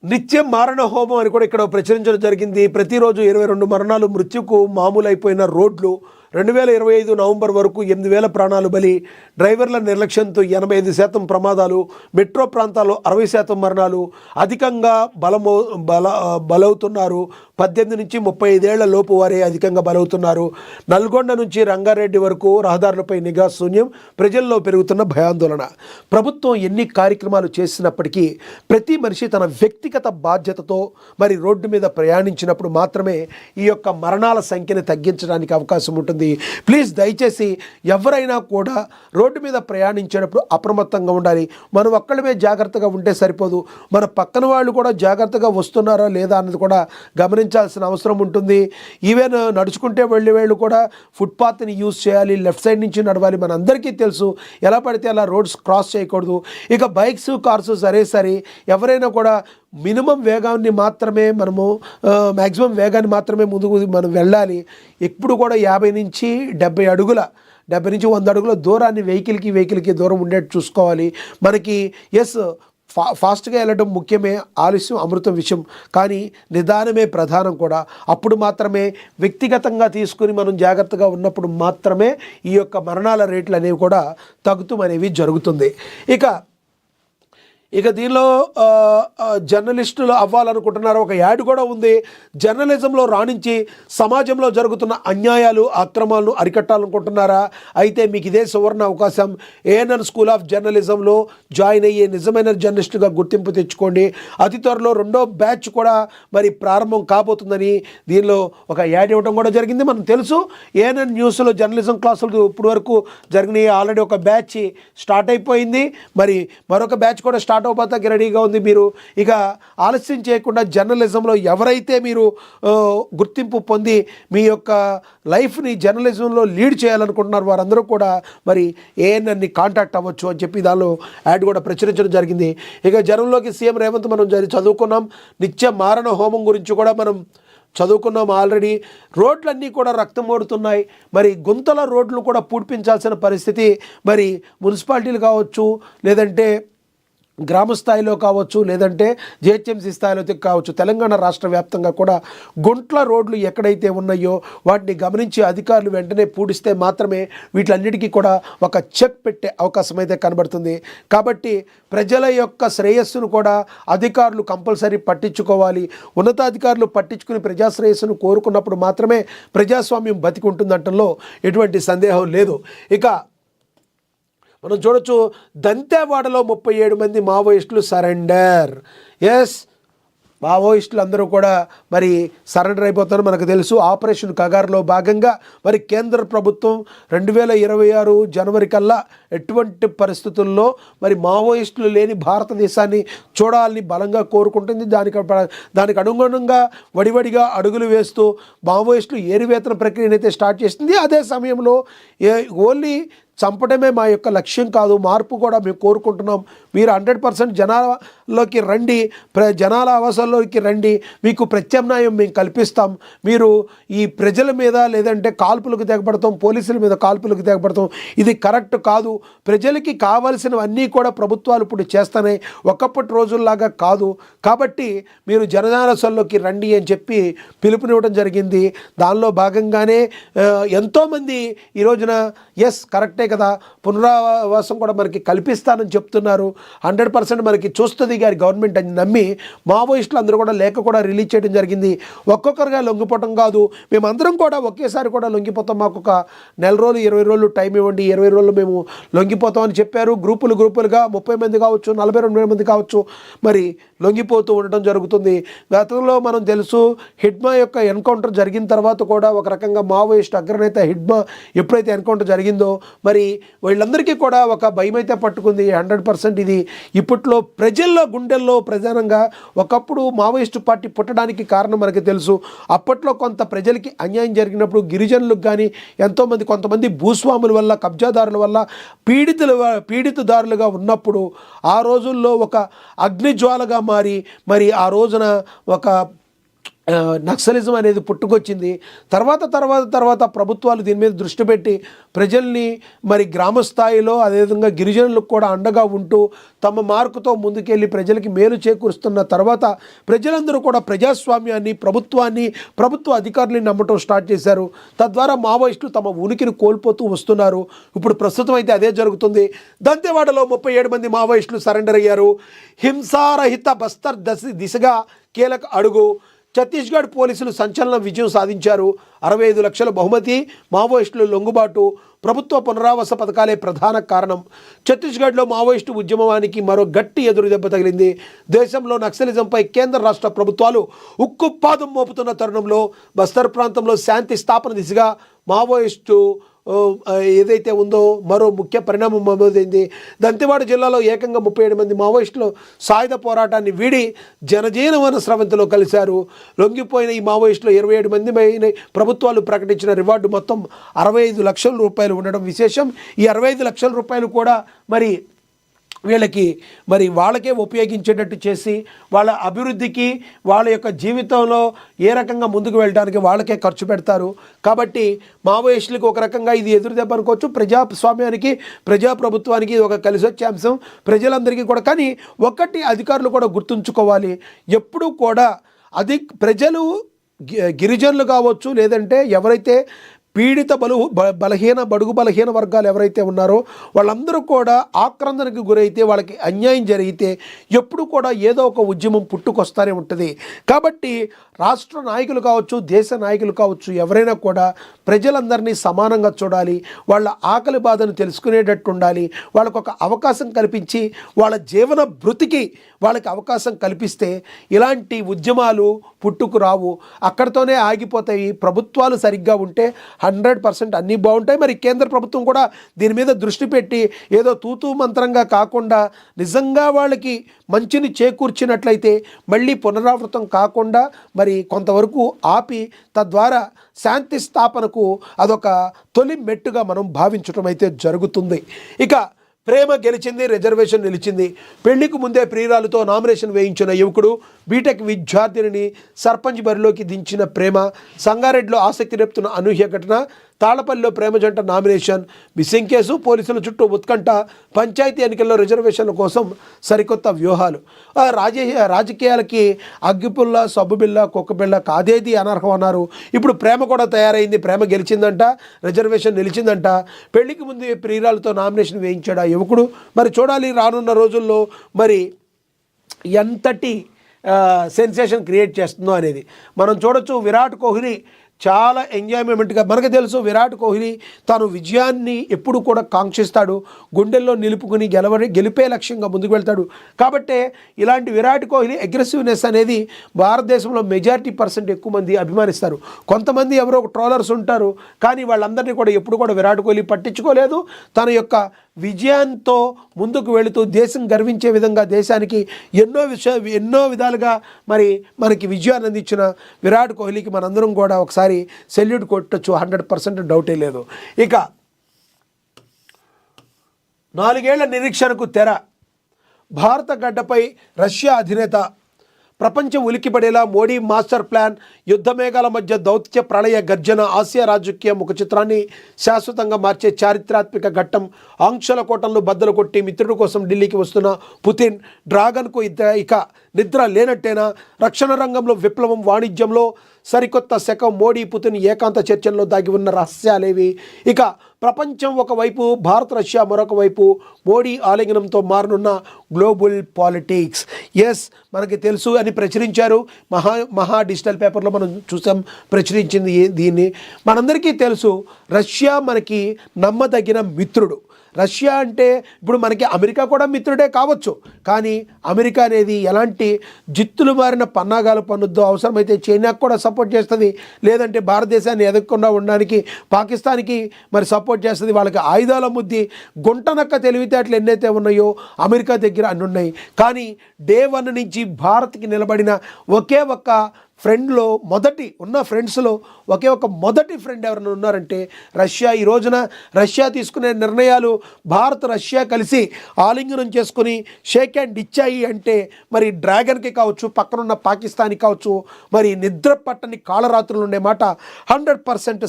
నిత్యం మారణ హోమం అని కూడా ఇక్కడ ప్రచురించడం జరిగింది. ప్రతిరోజు 22 మరణాలు, మృత్యుకు మామూలు అయిపోయిన రోడ్లు. 2025 నవంబర్ వరకు 8,000 ప్రాణాలు బలి. డ్రైవర్ల నిర్లక్ష్యంతో 85% ప్రమాదాలు. మెట్రో ప్రాంతాల్లో 60% మరణాలు. అధికంగా బలవుతున్నారు. 18 నుంచి 35 ఏళ్ల లోపు వారే అధికంగా బలవుతున్నారు. నల్గొండ నుంచి రంగారెడ్డి వరకు రహదారులపై నిఘా శూన్యం. ప్రజల్లో పెరుగుతున్న భయాందోళన. ప్రభుత్వం ఎన్ని కార్యక్రమాలు చేసినప్పటికీ ప్రతి మనిషి తన వ్యక్తిగత బాధ్యతతో మరి రోడ్డు మీద ప్రయాణించినప్పుడు మాత్రమే ఈ యొక్క మరణాల సంఖ్యను తగ్గించడానికి అవకాశం ఉంటుంది. ప్లీజ్ దయచేసి ఎవరైనా కూడా రోడ్డు మీద ప్రయాణించేటప్పుడు అప్రమత్తంగా ఉండాలి. మనం ఒక్కళ్ళమే జాగ్రత్తగా ఉంటే సరిపోదు, మన పక్కన వాళ్ళు కూడా జాగ్రత్తగా వస్తున్నారా లేదా అన్నది కూడా గమనించాల్సిన అవసరం ఉంటుంది. ఈవెన్ నడుచుకుంటే వెళ్ళేవాళ్ళు కూడా ఫుట్పాత్ని యూజ్ చేయాలి, లెఫ్ట్ సైడ్ నుంచి నడవాలి. మన అందరికీ తెలుసు, ఎలా పడితే అలా రోడ్స్ క్రాస్ చేయకూడదు. ఇక బైక్స్, కార్స్ సరే ఎవరైనా కూడా మినిమం వేగాన్ని మాత్రమే మ్యాక్సిమం వేగాన్ని మాత్రమే ముందుకు మనం వెళ్ళాలి. ఎప్పుడు కూడా 50 నుంచి 70 అడుగుల 70 నుంచి 100 అడుగుల దూరాన్ని వెహికల్కి దూరం ఉండేట్టు చూసుకోవాలి. మనకి ఫాస్ట్గా వెళ్ళడం ముఖ్యమే, ఆలస్యం అమృతం విషయం, కానీ నిదానమే ప్రధానం కూడా. అప్పుడు మాత్రమే వ్యక్తిగతంగా తీసుకుని మనం జాగ్రత్తగా ఉన్నప్పుడు మాత్రమే ఈ యొక్క మరణాల రేట్లు అనేవి కూడా తగ్గుతూ అనేవి జరుగుతుంది. ఇక ఇక దీనిలో జర్నలిస్టులు అవ్వాలనుకుంటున్నారు. ఒక యాడ్ కూడా ఉంది. జర్నలిజంలో రాణించి సమాజంలో జరుగుతున్న అన్యాయాలు అక్రమాలను అరికట్టాలనుకుంటున్నారా? అయితే మీకు ఇదే సువర్ణ అవకాశం. ఏఎన్ఎన్ స్కూల్ ఆఫ్ జర్నలిజంలో జాయిన్ అయ్యే నిజమైన జర్నలిస్టుగా గుర్తింపు తెచ్చుకోండి. అతి త్వరలో 2వ బ్యాచ్ కూడా మరి ప్రారంభం కాబోతుందని దీనిలో ఒక యాడ్ ఇవ్వడం కూడా జరిగింది. మనం తెలుసు ఏఎన్ఎన్ న్యూస్లో జర్నలిజం క్లాసులు ఇప్పుడు వరకు జరిగినాయి. ఆల్రెడీ ఒక బ్యాచ్ స్టార్ట్ అయిపోయింది. మరి మరొక బ్యాచ్ కూడా స్టార్ట్ అవబోతాకి రెడీగా ఉంది. మీరు ఇక ఆలస్యం చేయకుండా జర్నలిజంలో ఎవరైతే మీరు గుర్తింపు పొంది మీ యొక్క లైఫ్ని జర్నలిజంలో లీడ్ చేయాలనుకుంటున్నారు వారందరూ కూడా మరి ఏఎన్ఎన్ని కాంటాక్ట్ అవ్వచ్చు అని చెప్పి దానిలో యాడ్ కూడా ప్రచురించడం జరిగింది. ఇక జనంలోకి సీఎం రేవంత్ మనం చదువుకున్నాం. నిత్య మారణ హోమం గురించి కూడా మనం చదువుకున్నాం ఆల్రెడీ. రోడ్లన్నీ కూడా రక్తం ఓడుతున్నాయి. మరి గుంతల రోడ్లు కూడా పూడ్పించాల్సిన పరిస్థితి మరి మున్సిపాలిటీలు కావచ్చు, లేదంటే గ్రామ స్థాయిలో కావచ్చు, లేదంటే జిహెచ్ఎంసీ స్థాయిలో కావచ్చు, తెలంగాణ రాష్ట్ర వ్యాప్తంగా కూడా గుంట్ల రోడ్లు ఎక్కడైతే ఉన్నాయో వాటిని గమనించి అధికారులు వెంటనే పూడిస్తే మాత్రమే వీటిలన్నిటికీ కూడా ఒక చెక్ పెట్టే అవకాశం అయితే కనబడుతుంది. కాబట్టి ప్రజల యొక్క శ్రేయస్సును కూడా అధికారులు కంపల్సరీ పట్టించుకోవాలి. ఉన్నతాధికారులు పట్టించుకుని ప్రజా శ్రేయస్సును కోరుకున్నప్పుడు మాత్రమే ప్రజాస్వామ్యం బతికి ఉంటుందంటంలో ఎటువంటి సందేహం లేదు. ఇక మనం చూడొచ్చు, దంతేవాడలో 37 మంది మావోయిస్టులు సరెండర్. ఎస్, మావోయిస్టులు అందరూ కూడా మరి సరెండర్ అయిపోతారని మనకు తెలుసు. ఆపరేషన్ కగార్లో భాగంగా మరి కేంద్ర ప్రభుత్వం 2026 జనవరి కల్లా ఎటువంటి పరిస్థితుల్లో మరి మావోయిస్టులు లేని భారతదేశాన్ని చూడాలని బలంగా కోరుకుంటుంది. దానికి అనుగుణంగా వడివడిగా అడుగులు వేస్తూ మావోయిస్టులు ఏరివేతన ప్రక్రియను అయితే స్టార్ట్ చేస్తుంది. అదే సమయంలో ఓన్లీ చంపడమే మా యొక్క లక్ష్యం కాదు, మార్పు కూడా మేము కోరుకుంటున్నాం. మీరు 100% జనాల్లోకి రండి, జనాల అవసరాల్లోకి రండి, మీకు ప్రత్యామ్నాయం మేము కల్పిస్తాం. మీరు ఈ ప్రజల మీద లేదంటే కాల్పులకు తెగబడతాం, పోలీసుల మీద కాల్పులకు తెగబడతాం, ఇది కరెక్ట్ కాదు. ప్రజలకి కావాల్సినవన్నీ కూడా ప్రభుత్వాలు ఇప్పుడు చేస్తున్నాయి, ఒకప్పటి రోజుల్లాగా కాదు. కాబట్టి మీరు జనజాలసల్లోకి రండి అని చెప్పి పిలుపునివ్వడం జరిగింది. దానిలో భాగంగానే ఎంతోమంది ఈ రోజున ఎస్ కరెక్టే కదా, పునరావాసం కూడా మనకి కల్పిస్తానని చెప్తున్నారు. 100% మనకి చూస్తుంది గారి గవర్నమెంట్ అని నమ్మి మావోయిస్టులు అందరూ కూడా లేఖ కూడా రిలీజ్ చేయడం జరిగింది. ఒక్కొక్కరుగా లొంగిపోవటం కాదు, మేమందరం కూడా ఒకేసారి కూడా లొంగిపోతాం, మాకు ఒక నెల రోజులు 20 రోజులు టైం ఇవ్వండి, 20 రోజులు మేము లొంగిపోతామని చెప్పారు. గ్రూపులుగా 30 మంది కావచ్చు, 42 మంది కావచ్చు, మరి లొంగిపోతూ ఉండటం జరుగుతుంది. గతంలో మనం తెలుసు హిడ్మా యొక్క ఎన్కౌంటర్ జరిగిన తర్వాత కూడా ఒక రకంగా మావోయిస్ట్ అగ్రనేత హిడ్మా ఎప్పుడైతే ఎన్కౌంటర్ జరిగిందో మరి వీళ్ళందరికీ కూడా ఒక భయం అయితే పట్టుకుంది. 100% ఇది ఇప్పట్లో ప్రజల్లో గుండెల్లో ప్రధానంగా ఒకప్పుడు మావోయిస్టు పార్టీ పుట్టడానికి కారణం మనకి తెలుసు. అప్పట్లో కొంత ప్రజలకి అన్యాయం జరిగినప్పుడు గిరిజనులకు కానీ కొంతమంది భూస్వాముల వల్ల, కబ్జాదారుల వల్ల పీడితదారులుగా ఉన్నప్పుడు ఆ రోజుల్లో ఒక అగ్నిజ్వాలగా మరి ఆ రోజున ఒక నక్సలిజం అనేది పుట్టుకొచ్చింది. తర్వాత ప్రభుత్వాలు దీని మీద దృష్టి పెట్టి ప్రజల్ని మరి గ్రామ స్థాయిలో అదేవిధంగా గిరిజనులకు కూడా అండగా ఉంటూ తమ మార్కుతో ముందుకెళ్ళి ప్రజలకి మేలు చేకూరుస్తున్న తర్వాత ప్రజలందరూ కూడా ప్రజాస్వామ్యాన్ని, ప్రభుత్వ అధికారులని నమ్మటం స్టార్ట్ చేశారు. తద్వారా మావోయిస్టులు తమ ఉనికిని కోల్పోతూ వస్తున్నారు. ఇప్పుడు ప్రస్తుతం అయితే అదే జరుగుతుంది. దంతేవాడలో 37 మంది మావోయిస్టులు సరెండర్ అయ్యారు. హింసారహిత బస్తర్ దిశగా కీలక అడుగు. ఛత్తీస్గఢ్ పోలీసులు సంచలన విజయం సాధించారు. 65 లక్షల బహుమతి, మావోయిస్టులు లొంగుబాటు, ప్రభుత్వ పునరావాస పథకాలే ప్రధాన కారణం. ఛత్తీస్గఢ్లో మావోయిస్టు ఉద్యమానికి మరో గట్టి ఎదురు దెబ్బ తగిలింది. దేశంలో నక్సలిజంపై కేంద్ర రాష్ట్ర ప్రభుత్వాలు ఉక్కుపాదం మోపుతున్న తరుణంలో బస్తర్ ప్రాంతంలో శాంతి స్థాపన దిశగా మావోయిస్టు ఏదైతే ఉందో మరో ముఖ్య పరిణామం నమోదైంది. దంతెవాడ జిల్లాలో ఏకంగా 37 మంది మావోయిస్టులు సాయుధ పోరాటాన్ని వీడి జనజీవన స్రవంతిలో కలిశారు. లొంగిపోయిన ఈ మావోయిస్టులు 27 మంది ప్రభుత్వాలు ప్రకటించిన రివార్డు మొత్తం 65 లక్షల రూపాయలు ఉండడం విశేషం. ఈ 65 లక్షల రూపాయలు కూడా మరి వాళ్ళకే ఉపయోగించేటట్టు చేసి వాళ్ళ అభివృద్ధికి, వాళ్ళ యొక్క జీవితంలో ఏ రకంగా ముందుకు వెళ్ళడానికి వాళ్ళకే ఖర్చు పెడతారు. కాబట్టి మావోయిస్టులకు ఒక రకంగా ఇది ఎదురు దెబ్బ అనుకోవచ్చు. ప్రజాస్వామ్యానికి, ప్రజాప్రభుత్వానికి ఇది ఒక కలిసి వచ్చే అంశం ప్రజలందరికీ కూడా. కానీ ఒకటి అధికారులు కూడా గుర్తుంచుకోవాలి, ఎప్పుడూ కూడా ప్రజలు గిరిజనులు కావచ్చు, లేదంటే ఎవరైతే పీడిత బలహీన బడుగు బలహీన వర్గాలు ఎవరైతే ఉన్నారో వాళ్ళందరూ కూడా ఆక్రందనకు గురైతే, వాళ్ళకి అన్యాయం జరిగితే ఎప్పుడు కూడా ఏదో ఒక ఉద్యమం పుట్టుకొస్తూనే ఉంటుంది. కాబట్టి రాష్ట్ర నాయకులు కావచ్చు, దేశ నాయకులు కావచ్చు, ఎవరైనా కూడా ప్రజలందరినీ సమానంగా చూడాలి, వాళ్ళ ఆకలి బాధను తెలుసుకునేటట్టు ఉండాలి, వాళ్ళకు ఒక అవకాశం కల్పించి వాళ్ళ జీవన భృతికి వాళ్ళకి అవకాశం కల్పిస్తే ఇలాంటి ఉద్యమాలు పుట్టుకు రావు, అక్కడితోనే ఆగిపోతాయి. ప్రభుత్వాలు సరిగ్గా ఉంటే 100% అన్నీ బాగుంటాయి. మరి కేంద్ర ప్రభుత్వం కూడా దీని మీద దృష్టి పెట్టి ఏదో తూతూ మంత్రంగా కాకుండా నిజంగా వాళ్ళకి మంచిని చేకూర్చినట్లయితే మళ్ళీ పునరావృతం కాకుండా మరి కొంతవరకు ఆపి తద్వారా శాంతి స్థాపనకు అదొక తొలి మెట్టుగా మనం భావించడం అయితే జరుగుతుంది. ఇక ప్రేమ గెలిచింది, రిజర్వేషన్ నిలిచింది. పెళ్లికి ముందే ప్రియురాలతో నామినేషన్ వేయించిన యువకుడు, బీటెక్ విద్యార్థిని సర్పంచ్ బరిలోకి దించిన ప్రేమ, సంగారెడ్డిలో ఆసక్తి రేపుతున్న అనూహ్య ఘటన, తాళపల్లిలో ప్రేమ జంట నామినేషన్, మిస్సింగ్ కేసు, పోలీసుల చుట్టూ ఉత్కంఠ, పంచాయతీ ఎన్నికల్లో రిజర్వేషన్ల కోసం సరికొత్త వ్యూహాలు. రాజకీయాలకి అగ్గిపుల్ల, సబ్బుబిల్ల, కుక్కబిల్ల కాదేది అనర్హం అన్నారు. ఇప్పుడు ప్రేమ కూడా తయారైంది. ప్రేమ గెలిచిందంట, రిజర్వేషన్ నిలిచిందంట. పెళ్లికి ముందు ప్రియురాలతో నామినేషన్ వేయించాడు ఆ యువకుడు. మరి చూడాలి రానున్న రోజుల్లో మరి ఎంతటి సెన్సేషన్ క్రియేట్ చేస్తుందో అనేది మనం చూడొచ్చు. విరాట్ కోహ్లీ చాలా ఎంజాయ్మెంట్గా, మనకు తెలుసు విరాట్ కోహ్లీ తాను విజయాన్ని ఎప్పుడు కూడా కాంక్షిస్తాడు, గుండెల్లో నిలుపుకుని గెలిపే లక్ష్యంగా ముందుకు వెళ్తాడు. కాబట్టే ఇలాంటి విరాట్ కోహ్లీ అగ్రెసివ్నెస్ అనేది భారతదేశంలో మెజారిటీ % ఎక్కువ మంది అభిమానిస్తారు. కొంతమంది ఎవరో ట్రోలర్స్ ఉంటారు, కానీ వాళ్ళందరినీ కూడా ఎప్పుడు కూడా విరాట్ కోహ్లీ పట్టించుకోలేదు. తన యొక్క విజయంతో ముందుకు వెళుతూ దేశం గర్వించే విధంగా దేశానికి ఎన్నో విధాలుగా మరి మనకి విజయాన్ని అందించిన విరాట్ కోహ్లీకి మనందరం కూడా ఒకసారి సెల్యూట్ కొట్టచ్చు, 100% డౌటే లేదు. ఇక 4 ఏళ్ల నిరీక్షణకు తెర. భారత గడ్డపై రష్యా అధినేత ప్రపంచం ఉలిక్కిపడేలా మోడీ మాస్టర్ ప్లాన్, యుద్ధ మేఘాల మధ్య దౌత్య ప్రళయ గర్జన, ఆసియా రాజకీయ ముఖ చిత్రాన్ని శాశ్వతంగా మార్చే చారిత్రాత్మక ఘట్టం. ఆంక్షల కోటలను బద్దలు కొట్టి మిత్రుడి కోసం ఢిల్లీకి వస్తున్న పుతిన్, డ్రాగన్కు ఇక నిద్ర లేనట్టేనా? రక్షణ రంగంలో విప్లవం, వాణిజ్యంలో సరికొత్త శకం. మోడీ పుతిన్ ఏకాంత చర్చల్లో దాగి ఉన్న రహస్యాలేవి? ఇక ప్రపంచం ఒకవైపు, భారత్ రష్యా మరొక వైపు. మోడీ ఆలింగనంతో మారనున్న గ్లోబల్ పాలిటిక్స్. ఎస్, మనకి తెలుసు అని ప్రచురించారు. మహా డిజిటల్ పేపర్లో మనం చూసాం, ప్రచురించింది దీన్ని. మనందరికీ తెలుసు రష్యా మనకి నమ్మదగిన మిత్రుడు. రష్యా అంటే ఇప్పుడు మనకి అమెరికా కూడా మిత్రుడే కావచ్చు, కానీ అమెరికా అనేది ఎలాంటి జిత్తులు మారిన పన్నాగాలు పన్నుద్దో, అవసరమైతే చైనాకు కూడా సపోర్ట్ చేస్తుంది, లేదంటే భారతదేశాన్ని ఎదగకుండా ఉండడానికి పాకిస్తాన్కి మరి సపోర్ట్ చేస్తుంది. వాళ్ళకి ఆయుధాల ముద్ది గుంటనక్క తెలివితేటలు ఎన్నైతే ఉన్నాయో అమెరికా దగ్గర అన్ని ఉన్నాయి. కానీ డే 1 నుంచి భారత్కి నిలబడిన ఒకే ఒక్క ఫ్రెండ్లో ఫ్రెండ్స్లో ఒకే ఒక మొదటి ఫ్రెండ్ ఎవరైనా ఉన్నారంటే రష్యా. ఈ రోజున రష్యా తీసుకునే నిర్ణయాలు భారత్ రష్యా కలిసి ఆలింగనం చేసుకుని షేక్ హ్యాండ్ ఇచ్చాయి అంటే మరి డ్రాగన్కి కావచ్చు, పక్కనున్న పాకిస్తాన్కి కావచ్చు, మరి నిద్ర పట్టని కాళరాత్రులు ఉండే మాట 100%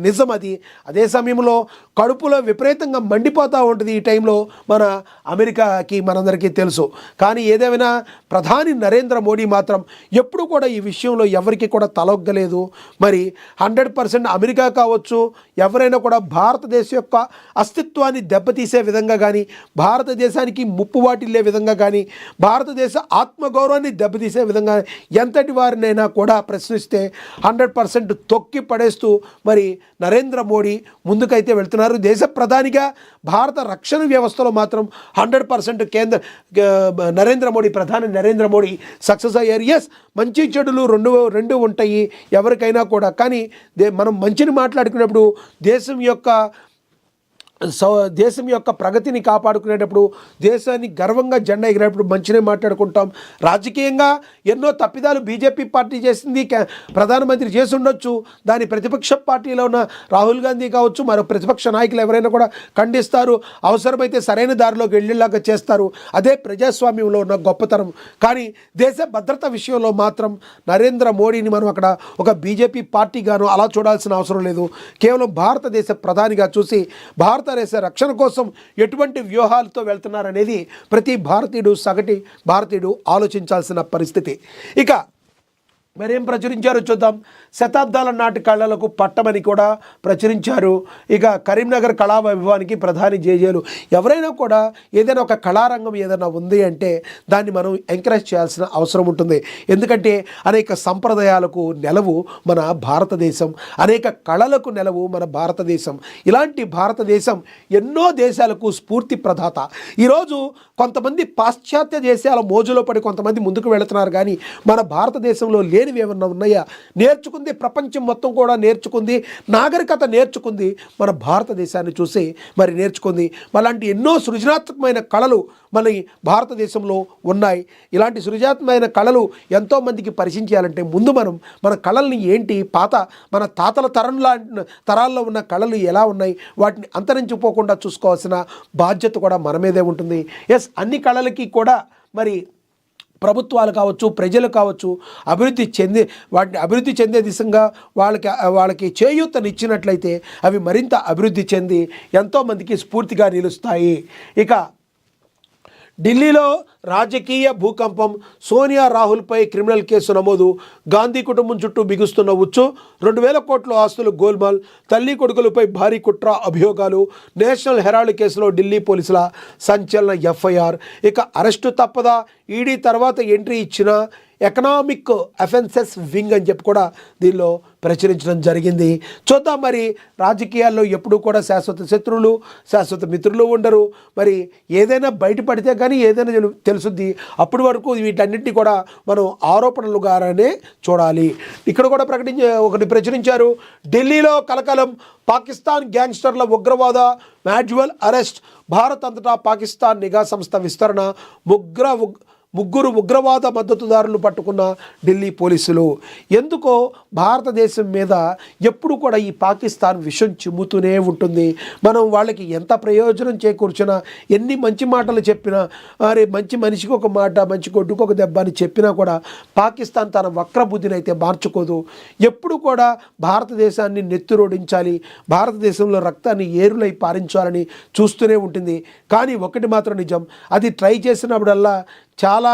నిజం అది. అదే సమయంలో కడుపులో విపరీతంగా మండిపోతూ ఉంటుంది ఈ టైంలో మన అమెరికాకి, మనందరికీ తెలుసు. కానీ ఏదేమైనా ప్రధాని నరేంద్ర మోడీ మాత్రం ఎప్పుడు కూడా ఈ విషయంలో ఎవరికి కూడా తలొగ్గలేదు. మరి 100% అమెరికా కావచ్చు, ఎవరైనా కూడా భారతదేశం యొక్క అస్తిత్వాన్ని దెబ్బతీసే విధంగా కానీ, భారతదేశానికి ముప్పు వాటిల్లే విధంగా కానీ, భారతదేశ ఆత్మగౌరవాన్ని దెబ్బతీసే విధంగా ఎంతటి వారినైనా కూడా ప్రశ్నిస్తే 100% తొక్కి పడేస్తూ మరి నరేంద్ర మోడీ ముందుకైతే వెళ్తున్నారు. దేశ ప్రధానిగా భారత రక్షణ వ్యవస్థలో మాత్రం 100% ప్రధాని నరేంద్ర మోడీ సక్సెస్ అయ్యారు. ఎస్, మంచి చెడులు రెండు ఉంటాయి ఎవరికైనా కూడా. కానీ మనం మంచిని మాట్లాడుకునేప్పుడు దేశం యొక్క ప్రగతిని కాపాడుకునేటప్పుడు, దేశాన్ని గర్వంగా జెండా ఎగిరేటప్పుడు మంచినే మాట్లాడుకుంటాం. రాజకీయంగా ఎన్నో తప్పిదాలు బీజేపీ పార్టీ చేసింది, ప్రధానమంత్రి చేసి ఉండొచ్చు. దాని ప్రతిపక్ష పార్టీలో ఉన్న రాహుల్ గాంధీ కావచ్చు, మరో ప్రతిపక్ష నాయకులు ఎవరైనా కూడా ఖండిస్తారు, అవసరమైతే సరైన దారిలోకి వెళ్ళేలాగా చేస్తారు. అదే ప్రజాస్వామ్యంలో ఉన్న గొప్పతనం. కానీ దేశ భద్రత విషయంలో మాత్రం నరేంద్ర మోడీని మనం అక్కడ ఒక బీజేపీ పార్టీగాను అలా చూడాల్సిన అవసరం లేదు. కేవలం భారతదేశ ప్రధానిగా చూసి భారతదేశ రక్షణ కోసం ఎటువంటి వ్యూహాలతో వెళ్తున్నారనేది ప్రతి భారతీయుడు, సగటి భారతీయుడు ఆలోచించాల్సిన పరిస్థితి. ఇక మరేం ప్రచురించారో చూద్దాం. శతాబ్దాల నాటి కళలకు పట్టమని కూడా ప్రచురించారు. ఇక కరీంనగర్ కళా వైభవానికి ప్రధాని జేజేలు. ఎవరైనా కూడా ఏదైనా ఒక కళారంగం ఏదైనా ఉంది అంటే దాన్ని మనం ఎంకరేజ్ చేయాల్సిన అవసరం ఉంటుంది. ఎందుకంటే అనేక సంప్రదాయాలకు నెలవు మన భారతదేశం, అనేక కళలకు నెలవు మన భారతదేశం. ఇలాంటి భారతదేశం ఎన్నో దేశాలకు స్ఫూర్తి ప్రదాత. ఈరోజు కొంతమంది పాశ్చాత్య దేశాల మోజులో పడి కొంతమంది ముందుకు వెళుతున్నారు, కానీ మన భారతదేశంలో లేనివి ఏమన్నా ఉన్నాయా? నేర్చుకుంది ప్రపంచం మొత్తం కూడా నేర్చుకుంది, నాగరికత నేర్చుకుంది, మన భారతదేశాన్ని చూసి మరి నేర్చుకుంది. అలాంటి ఎన్నో సృజనాత్మకమైన కళలు మన భారతదేశంలో ఉన్నాయి. ఇలాంటి సృజనాత్మకమైన కళలు ఎంతోమందికి పరిచయించాలంటే ముందు మనం మన కళల్ని ఏంటి, పాత మన తాతల తరాల్లో ఉన్న కళలు ఎలా ఉన్నాయి, వాటిని అంతరించిపోకుండా చూసుకోవాల్సిన బాధ్యత కూడా మన మీదే ఉంటుంది. ఎస్, అన్ని కళలకి కూడా మరి ప్రభుత్వాలు కావచ్చు, ప్రజలు కావచ్చు, వాటిని అభివృద్ధి చెందే దిశగా వాళ్ళకి చేయూతనిచ్చినట్లయితే అవి మరింత అభివృద్ధి చెంది ఎంతోమందికి స్ఫూర్తిగా నిలుస్తాయి. ఇక ఢిల్లీలో రాజకీయ భూకంపం, సోనియా రాహుల్పై క్రిమినల్ కేసు నమోదు, గాంధీ కుటుంబం చుట్టూ బిగుస్తున్న ఉచ్చు, 2,000 కోట్ల ఆస్తులు గోల్మాల్, తల్లి కొడుకులపై భారీ కుట్ర అభియోగాలు, నేషనల్ హెరాల్డ్ కేసులో ఢిల్లీ పోలీసుల సంచలన ఎఫ్ఐఆర్. ఇక అరెస్టు తప్పదా, ఈడీ తర్వాత ఎంట్రీ ఇచ్చిన ఎకనామిక్ అఫెన్సెస్ వింగ్ అని చెప్పి కూడా దీనిలో ప్రచురించడం జరిగింది. చూద్దాం, మరి రాజకీయాల్లో ఎప్పుడూ కూడా శాశ్వత శత్రువులు, శాశ్వత మిత్రులు ఉండరు. మరి ఏదైనా బయటపడితే కానీ ఏదైనా తెలుసుద్ది. అప్పటి వరకు వీటన్నింటినీ కూడా మనం ఆరోపణలుగానే చూడాలి. ఇక్కడ కూడా ఒకటి ప్రచురించారు. ఢిల్లీలో కలకలం, పాకిస్తాన్ గ్యాంగ్స్టర్ల ఉగ్రవాద మాడ్యువల్ అరెస్ట్, భారత్ అంతటా పాకిస్తాన్ నిఘా సంస్థ విస్తరణ, ముగ్గురు ఉగ్రవాద మద్దతుదారులు పట్టుకున్న ఢిల్లీ పోలీసులు. ఎందుకో భారతదేశం మీద ఎప్పుడు కూడా ఈ పాకిస్తాన్ విషం చిమ్ముతూనే ఉంటుంది. మనం వాళ్ళకి ఎంత ప్రయోజనం చేకూర్చినా, ఎన్ని మంచి మాటలు చెప్పినా, అరే మంచి మనిషికి ఒక మాట, మంచి గొడ్డుకు ఒక దెబ్బ అని చెప్పినా కూడా పాకిస్తాన్ తన వక్ర బుద్ధిని అయితే మార్చుకోదు. ఎప్పుడు కూడా భారతదేశాన్ని నెత్తురోడించాలి, భారతదేశంలో రక్తాన్ని ఏరులై పారించాలని చూస్తూనే ఉంటుంది. కానీ ఒకటి మాత్రం నిజం, అది ట్రై చేసినప్పుడల్లా చాలా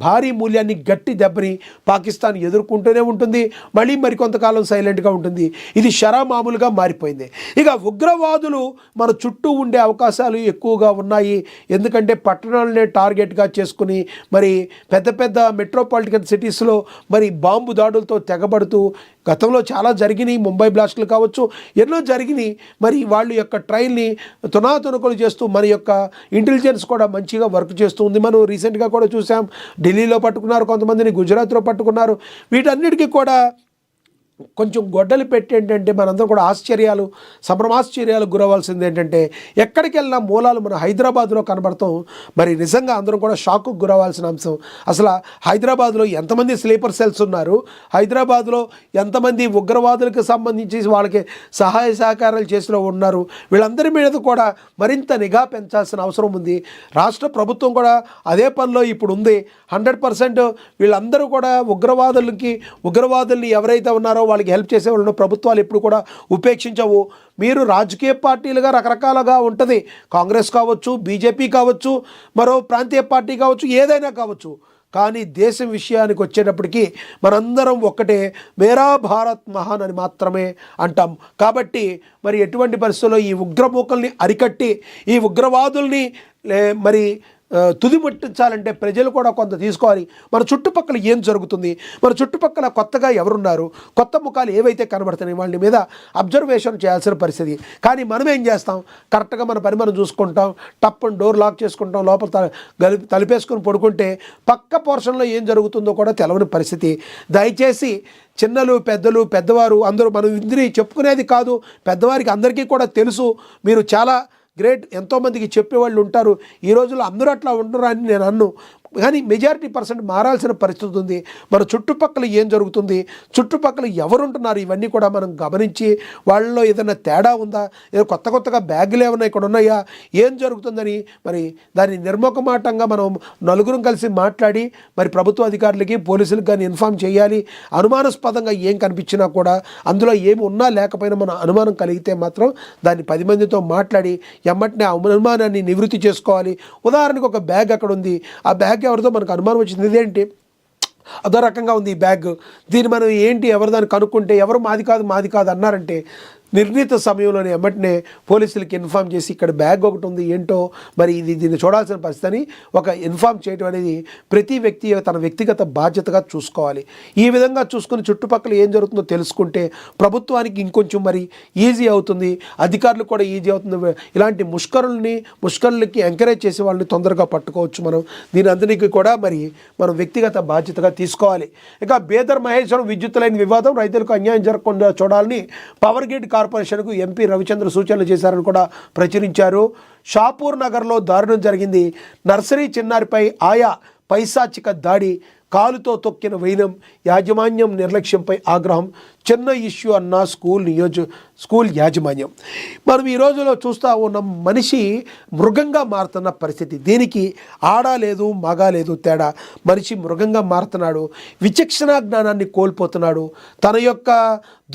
భారీ మూల్యాన్ని, గట్టి దెబ్బని పాకిస్తాన్ ఎదుర్కొంటూనే ఉంటుంది. మళ్ళీ మరికొంతకాలం సైలెంట్గా ఉంటుంది. ఇది మామూలుగా మారిపోయింది. ఇక ఉగ్రవాదులు మన చుట్టూ ఉండే అవకాశాలు ఎక్కువగా ఉన్నాయి. ఎందుకంటే పట్టణాలనే టార్గెట్గా చేసుకుని మరి పెద్ద పెద్ద మెట్రోపాలిటన్ సిటీస్లో మరి బాంబు దాడులతో తెగబడుతూ గతంలో చాలా జరిగినాయి. ముంబై బ్లాస్టులు కావచ్చు, ఎన్నో జరిగినాయి. మరి వాళ్ళ యొక్క ట్రైల్ని తునాతునకలు చేస్తూ మన యొక్క ఇంటెలిజెన్స్ కూడా మంచిగా వర్క్ చేస్తుంది. మనం రీసెంట్గా కూడా చూసాం, ఢిల్లీలో పట్టుకున్నారు కొంతమందిని, గుజరాత్లో పట్టుకున్నారు. వీటన్నిటికీ కూడా కొంచెం గొడ్డలు పెట్టి ఏంటంటే మనందరం కూడా సంభ్రమాశ్చర్యాలకు గురవలసింది ఏంటంటే ఎక్కడికి వెళ్ళినా మూలాలు మన హైదరాబాద్లో కనబడతాం. మరి నిజంగా అందరం కూడా షాక్కు గురవాల్సిన అంశం. అసలు హైదరాబాద్లో ఎంతమంది స్లీపర్ సెల్స్ ఉన్నారు, హైదరాబాద్లో ఎంతమంది ఉగ్రవాదులకు సంబంధించి వాళ్ళకి సహాయ సహకారాలు చేసిన ఉన్నారు, వీళ్ళందరి మీద కూడా మరింత నిఘా పెంచాల్సిన అవసరం ఉంది. రాష్ట్ర ప్రభుత్వం కూడా అదే పనిలో ఇప్పుడు ఉంది. 100% వీళ్ళందరూ కూడా ఉగ్రవాదుల్ని ఎవరైతే ఉన్నారో వాళ్ళకి హెల్ప్ చేసే వాళ్ళను ప్రభుత్వాలు ఎప్పుడు కూడా ఉపేక్షించవు. మీరు రాజకీయ పార్టీలుగా రకరకాలుగా ఉంటుంది, కాంగ్రెస్ కావచ్చు, బీజేపీ కావచ్చు, మరో ప్రాంతీయ పార్టీ కావచ్చు, ఏదైనా కావచ్చు. కానీ దేశం విషయానికి వచ్చేటప్పటికి మనందరం ఒక్కటే, మేరా భారత్ మహాన్ అని మాత్రమే అంటాం. కాబట్టి మరి ఎటువంటి పరిస్థితుల్లో ఈ ఉగ్రమూకల్ని అరికట్టి ఈ ఉగ్రవాదుల్ని మరి తుదిముట్టించాలంటే ప్రజలు కూడా కొంత తీసుకోవాలి. మన చుట్టుపక్కల ఏం జరుగుతుంది, మన చుట్టుపక్కల కొత్తగా ఎవరున్నారు, కొత్త ముఖాలు ఏవైతే కనబడుతున్నాయి వాళ్ళ మీద అబ్జర్వేషన్ చేయాల్సిన పరిస్థితి. కానీ మనం ఏం చేస్తాం, కరెక్ట్గా మన పని మనం చూసుకుంటాం, టప్పని డోర్ లాక్ చేసుకుంటాం, లోపల తలుపేసుకొని పడుకుంటే పక్క పోర్షన్లో ఏం జరుగుతుందో కూడా తెలవని పరిస్థితి. దయచేసి చిన్నలు, పెద్దవారు అందరూ మనం ఇంద్రి చెప్పుకునేది కాదు, పెద్దవారికి అందరికీ కూడా తెలుసు. మీరు చాలా గ్రేట్, ఎంతోమందికి చెప్పేవాళ్ళు ఉంటారు. ఈ రోజుల్లో అందరూ అట్లా ఉండరు అని నేను అన్ను, కానీ మెజారిటీ % మారాల్సిన పరిస్థితి ఉంది. మన చుట్టుపక్కల ఏం జరుగుతుంది, చుట్టుపక్కల ఎవరుంటున్నారు, ఇవన్నీ కూడా మనం గమనించి వాళ్ళలో ఏదైనా తేడా ఉందా, ఏదో కొత్తగా బ్యాగులు ఏమన్నా ఇక్కడ ఉన్నాయా, ఏం జరుగుతుందని మరి దాన్ని నిర్మోహమాటంగా మనం నలుగురం కలిసి మాట్లాడి మరి ప్రభుత్వ అధికారులకి, పోలీసులకు కానీ ఇన్ఫామ్ చేయాలి. అనుమానాస్పదంగా ఏం కనిపించినా కూడా, అందులో ఏమి ఉన్నా లేకపోయినా మన అనుమానం కలిగితే మాత్రం దాన్ని 10 మందితో మాట్లాడి ఎమ్మటినే అనుమానాన్ని నివృత్తి చేసుకోవాలి. ఉదాహరణకు ఒక బ్యాగ్ అక్కడ ఉంది, ఆ బ్యాగ్ ఎవరితో మనకు అనుమానం వచ్చింది, ఇదేంటి అదో రకంగా ఉంది ఈ బ్యాగ్. దీన్ని మనం ఏంటి ఎవరు దాన్ని కనుక్కుంటే ఎవరు మాది కాదు అన్నారంటే నిర్ణీత సమయంలోనే వెంటనే పోలీసులకి ఇన్ఫామ్ చేసి ఇక్కడ బ్యాగ్ ఒకటి ఉంది ఏంటో మరి దీన్ని చూడాల్సిన పరిస్థితి అని ఒక ఇన్ఫామ్ చేయడం అనేది ప్రతి వ్యక్తి తన వ్యక్తిగత బాధ్యతగా చూసుకోవాలి. ఈ విధంగా చూసుకుని చుట్టుపక్కల ఏం జరుగుతుందో తెలుసుకుంటే ప్రభుత్వానికి ఇంకొంచెం మరి ఈజీ అవుతుంది, అధికారులు కూడా ఈజీ అవుతుంది. ఇలాంటి ముష్కరులకి ఎంకరేజ్ చేసే వాళ్ళని తొందరగా పట్టుకోవచ్చు. మనం దీని అందరికీ కూడా మరి మనం వ్యక్తిగత బాధ్యతగా తీసుకోవాలి. ఇక బేదర్ మహేశ్వరం విద్యుత్ లైన్ వివాదం, రైతులకు అన్యాయం జరగకుండా చూడాలని పవర్ గ్రిడ్ కార్పొరేషన్కు ఎంపీ రవిచంద్ర సూచనలు చేశారని కూడా ప్రచురించారు. షాపూర్ నగర్లో దారుణం జరిగింది. నర్సరీ చిన్నారిపై ఆయా పైశాచిక దాడి, కాలుతో తొక్కిన వైనం, యాజమాన్యం నిర్లక్ష్యంపై ఆగ్రహం. చిన్న ఇష్యూ అన్న స్కూల్ యాజమాన్యం. మనం ఈ రోజులో చూస్తూ ఉన్న మనిషి మృగంగా మారుతున్న పరిస్థితి. దీనికి ఆడ లేదు మగ లేదు తేడా. మనిషి మృగంగా మారుతున్నాడు, విచక్షణ జ్ఞానాన్ని కోల్పోతున్నాడు. తన యొక్క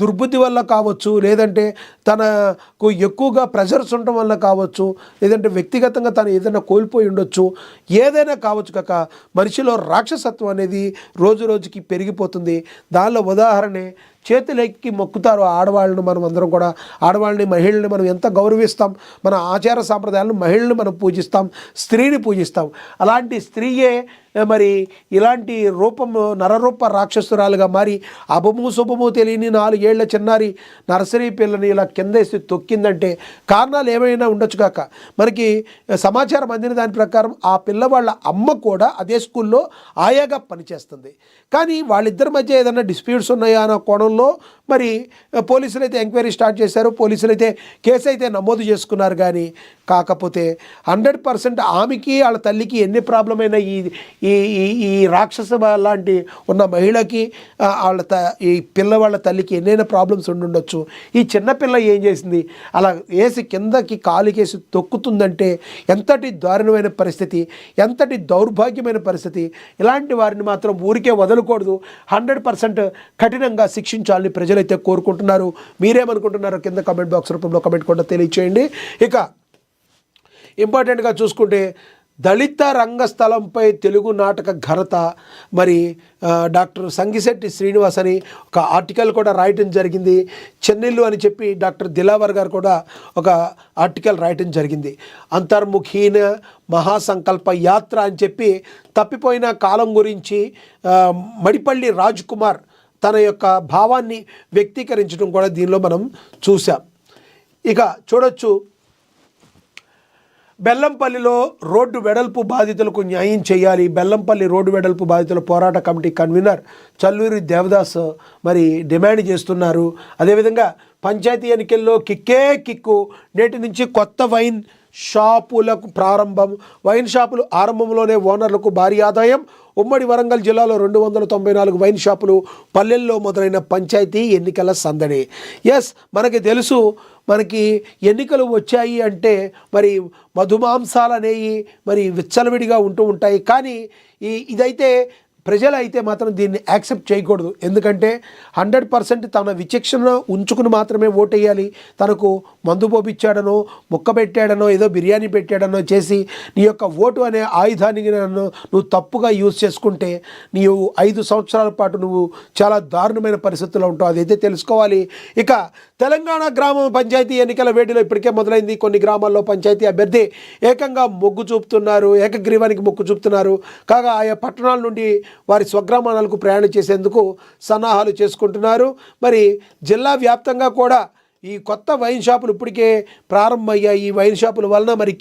దుర్బుద్ధి వల్ల కావచ్చు, లేదంటే తనకు ఎక్కువగా ప్రెషర్స్ ఉండటం వల్ల కావచ్చు, లేదంటే వ్యక్తిగతంగా తను ఏదైనా కోల్పోయి ఉండొచ్చు, ఏదైనా కావచ్చు కాక మనిషిలో రాక్షసత్వం అనేది రోజు రోజుకి పెరిగిపోతుంది. దానిలో ఉదాహరణే చేతులెక్కి మొక్కుతారు ఆడవాళ్ళను. మనం అందరం కూడా ఆడవాళ్ళని మహిళల్ని మనం ఎంత గౌరవిస్తాం, మన ఆచార సాంప్రదాయాలను మహిళల్ని మనం పూజిస్తాం, స్త్రీని పూజిస్తాం. అలాంటి స్త్రీయే మరి ఇలాంటి నరరూప రాక్షసురాలుగా మారి అభము శుభము తెలియని 4 ఏళ్ల చిన్నారి నర్సరీ పిల్లని ఇలా కిందేసి తొక్కిందంటే కారణాలు ఏమైనా ఉండొచ్చు కాక మనకి సమాచారం అందిన దాని ప్రకారం ఆ పిల్లవాళ్ళ అమ్మ కూడా అదే స్కూల్లో ఆయాగా పనిచేస్తుంది. కానీ వాళ్ళిద్దరి మధ్య ఏదైనా డిస్ప్యూట్స్ ఉన్నాయా అన్న కోణంలో మరి పోలీసులు అయితే ఎంక్వైరీ స్టార్ట్ చేశారు. పోలీసులు అయితే కేసు అయితే నమోదు చేసుకున్నారు. కానీ కాకపోతే 100% ఆమెకి వాళ్ళ తల్లికి ఎన్ని ప్రాబ్లం అయినా ఈ రాక్షస లాంటి ఉన్న మహిళకి ఈ పిల్లవాళ్ళ తల్లికి ఎన్నైనా ప్రాబ్లమ్స్ ఉండుండొచ్చు. ఈ చిన్నపిల్ల ఏం చేసింది, అలా వేసి కిందకి కాలుకేసి తొక్కుతుందంటే ఎంతటి దారుణమైన పరిస్థితి, ఎంతటి దౌర్భాగ్యమైన పరిస్థితి. ఇలాంటి వారిని మాత్రం ఊరికే వదలకూడదు, 100% కఠినంగా శిక్షించాలని ప్రజలైతే కోరుకుంటున్నారు. మీరేమనుకుంటున్నారో కింద కామెంట్ బాక్స్ రూపంలో కామెంట్ కూడా తెలియచేయండి. ఇక ఇంపార్టెంట్గా చూసుకుంటే దళిత రంగస్థలంపై తెలుగు నాటక ఘనత మరి డాక్టర్ సంగిశెట్టి శ్రీనివాస్ అని ఒక ఆర్టికల్ కూడా రాయటం జరిగింది. చెన్నెల్లు అని చెప్పి డాక్టర్ దిలావర్ గారు కూడా ఒక ఆర్టికల్ రాయటం జరిగింది. అంతర్ముఖీన మహాసంకల్ప యాత్ర అని చెప్పి తప్పిపోయిన కాలం గురించి మడిపల్లి రాజ్ కుమార్ తన యొక్క భావాన్ని వ్యక్తీకరించడం కూడా దీనిలో మనం చూసాం. ఇక చూడొచ్చు, బెల్లంపల్లిలో రోడ్డు వెడల్పు బాధితులకు న్యాయం చేయాలి. బెల్లంపల్లి రోడ్డు వెడల్పు బాధితుల పోరాట కమిటీ కన్వీనర్ చల్లూరి దేవదాస్ మరి డిమాండ్ చేస్తున్నారు. అదేవిధంగా పంచాయతీ ఎన్నికల్లో కిక్కు, నేటి నుంచి కొత్త వైన్ షాపులకు ప్రారంభం. వైన్ షాపులు ఆరంభంలోనే ఓనర్లకు భారీ ఆదాయం. ఉమ్మడి వరంగల్ జిల్లాలో 294 వైన్ షాపులు. పల్లెల్లో మొదలైన పంచాయతీ ఎన్నికల సందడి. ఎస్, మనకి తెలుసు, మనకి ఎన్నికలు వచ్చాయి అంటే మరి మధుమాంసాలు అనేవి మరి విచ్చలవిడిగా ఉంటూ ఉంటాయి. కానీ ఇదైతే ప్రజలు అయితే మాత్రం దీన్ని యాక్సెప్ట్ చేయకూడదు. ఎందుకంటే 100% తన విచక్షణ ఉంచుకుని మాత్రమే ఓటేయాలి. తనకు మందు పోపిచ్చాడనో, ముక్క పెట్టాడనో, ఏదో బిర్యానీ పెట్టాడనో చేసి నీ యొక్క ఓటు అనే ఆయుధాన్ని నువ్వు తప్పుగా యూజ్ చేసుకుంటే నీవు 5 సంవత్సరాల పాటు నువ్వు చాలా దారుణమైన పరిస్థితుల్లో ఉంటావు. అదైతే తెలుసుకోవాలి. ఇక తెలంగాణ గ్రామ పంచాయతీ ఎన్నికల వేడిలో ఇప్పటికే మొదలైంది. కొన్ని గ్రామాల్లో పంచాయతీ అభ్యర్థి ఏకంగా మొగ్గు చూపుతున్నారు, ఏకగ్రీవానికి మొగ్గు చూపుతున్నారు. కాగా ఆయా పట్టణాల నుండి వారి స్వగ్రామాలకు ప్రయాణం చేసేందుకు సన్నాహాలు చేసుకుంటున్నారు. మరి జిల్లా వ్యాప్తంగా కూడా ఈ కొత్త వైన్ షాపులు ఇప్పటికే ప్రారంభమయ్యాయి. ఈ వైన్ షాపుల వలన మరి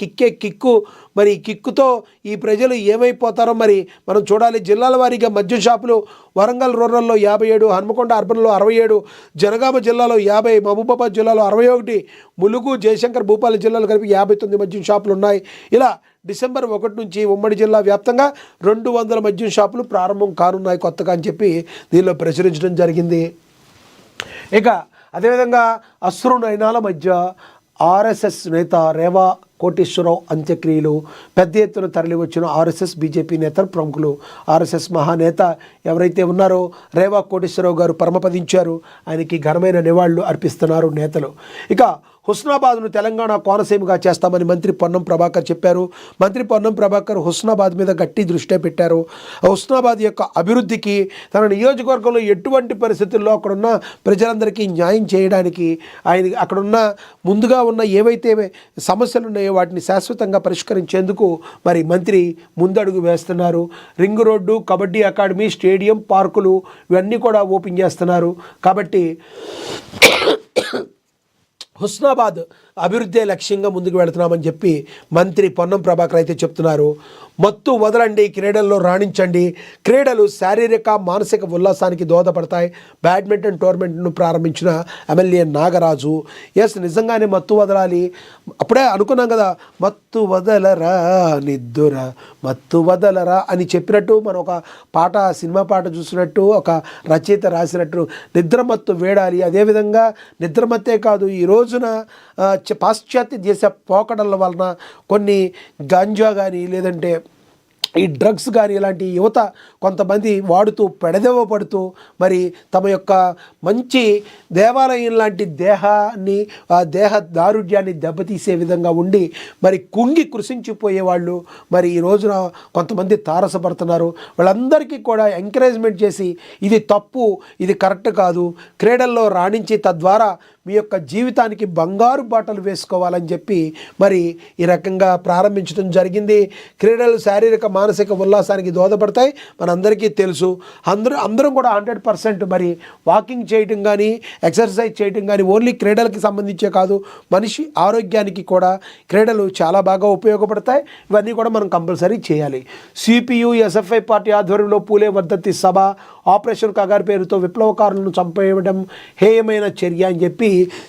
మరి కిక్కుతో ఈ ప్రజలు ఏమైపోతారో మరి మనం చూడాలి. జిల్లాల వారీగా మద్యం షాపులు వరంగల్ రూరల్లో 57, హన్మకొండ అర్బన్లో 67, జనగామ జిల్లాలో 50, మహబూబాబాద్ జిల్లాలో 61, ములుగు, జయశంకర్, భూపాల జిల్లాలో కలిపి 59 మద్యం షాపులు ఉన్నాయి. ఇలా డిసెంబర్ 1 నుంచి ఉమ్మడి జిల్లా వ్యాప్తంగా 200 మద్యం షాపులు ప్రారంభం కానున్నాయి కొత్తగా అని చెప్పి దీనిలో ప్రచురించడం జరిగింది. ఇక అదేవిధంగా అశ్రు నయనాల మధ్య ఆర్ఎస్ఎస్ నేత రేవా కోటేశ్వరరావు అంత్యక్రియలు. పెద్ద ఎత్తున తరలి వచ్చిన ఆర్ఎస్ఎస్ బీజేపీ నేతలు, ప్రముఖులు. ఆర్ఎస్ఎస్ మహానేత ఎవరైతే ఉన్నారో రేవా కోటేశ్వరరావు గారు పరమపదించారు. ఆయనకి ఘనమైన నివాళులు అర్పిస్తున్నారు నేతలు. ఇక హుస్నాబాద్ను తెలంగాణ కోనసీమగా చేస్తామని మంత్రి పొన్నం ప్రభాకర్ చెప్పారు. మంత్రి పొన్నం ప్రభాకర్ హుస్నాబాద్ మీద గట్టి దృష్టి పెట్టారు. హుస్నాబాద్ యొక్క అభివృద్ధికి తన నియోజకవర్గంలో ఎటువంటి పరిస్థితుల్లో అక్కడున్న ప్రజలందరికీ న్యాయం చేయడానికి ఆయన అక్కడున్న ముందుగా ఉన్న ఏవైతే సమస్యలు ఉన్నాయో వాటిని శాశ్వతంగా పరిష్కరించేందుకు మరి మంత్రి ముందడుగు వేస్తున్నారు. Ring road, kabaddi academy, stadium, పార్కులు ఇవన్నీ కూడా ఓపెన్ చేస్తున్నారు. కాబట్టి హుస్నాబాద్ అభివృద్ధి లక్ష్యంగా ముందుకు వెళుతున్నామని చెప్పి మంత్రి పొన్నం ప్రభాకర్ అయితే చెప్తున్నారు. మత్తు వదలండి, క్రీడల్లో రాణించండి. క్రీడలు శారీరక మానసిక ఉల్లాసానికి దోహదపడతాయి. బ్యాడ్మింటన్ టోర్నమెంట్ను ప్రారంభించిన ఎమ్మెల్యే నాగరాజు. ఎస్, నిజంగానే మత్తు వదలాలి. అప్పుడే అనుకున్నాం కదా, మత్తు వదలరా నిద్దుర మత్తు వదలరా అని చెప్పినట్టు మనం ఒక పాట, సినిమా పాట చూసినట్టు, ఒక రచయిత రాసినట్టు నిద్రమత్తు వేడాలి. అదేవిధంగా నిద్రమత్తే కాదు, ఈ రోజున పాశ్చాత్య దేశ పోకడల వలన కొన్ని గంజా కానీ లేదంటే ఈ డ్రగ్స్ కానీ ఇలాంటి యువత కొంతమంది వాడుతూ పెడదెవ పడుతూ మరి తమ యొక్క మంచి దేవాలయం లాంటి దేహాన్ని, ఆ దేహ దారుఢ్యాన్ని దెబ్బతీసే విధంగా ఉండి మరి కుంగి కృషించిపోయేవాళ్ళు మరి ఈ రోజున కొంతమంది తారసపడుతున్నారు. వాళ్ళందరికీ కూడా ఎంకరేజ్మెంట్ చేసి ఇది తప్పు, ఇది కరెక్ట్ కాదు, క్రీడల్లో రాణించి తద్వారా మీ యొక్క జీవితానికి బంగారు బాటలు వేసుకోవాలని చెప్పి మరి ఈ రకంగా ప్రారంభించడం జరిగింది. క్రీడలు శారీరక మానసిక ఉల్లాసానికి దోహదపడతాయి, మనందరికీ తెలుసు. అందరం కూడా 100% మరి వాకింగ్ చేయటం కానీ, ఎక్సర్సైజ్ చేయటం కానీ ఓన్లీ క్రీడలకి సంబంధించే కాదు, మనిషి ఆరోగ్యానికి కూడా క్రీడలు చాలా బాగా ఉపయోగపడతాయి. ఇవన్నీ కూడా మనం కంపల్సరీ చేయాలి. సిపియు ఎస్ఎఫ్ఐ పార్టీ ఆధ్వర్యంలో పూలే వర్ధంతి సభ, ఆపరేషన్ కగారు పేరుతో విప్లవకారులను చంపేయడం హేయమైన చర్య అని చెప్పి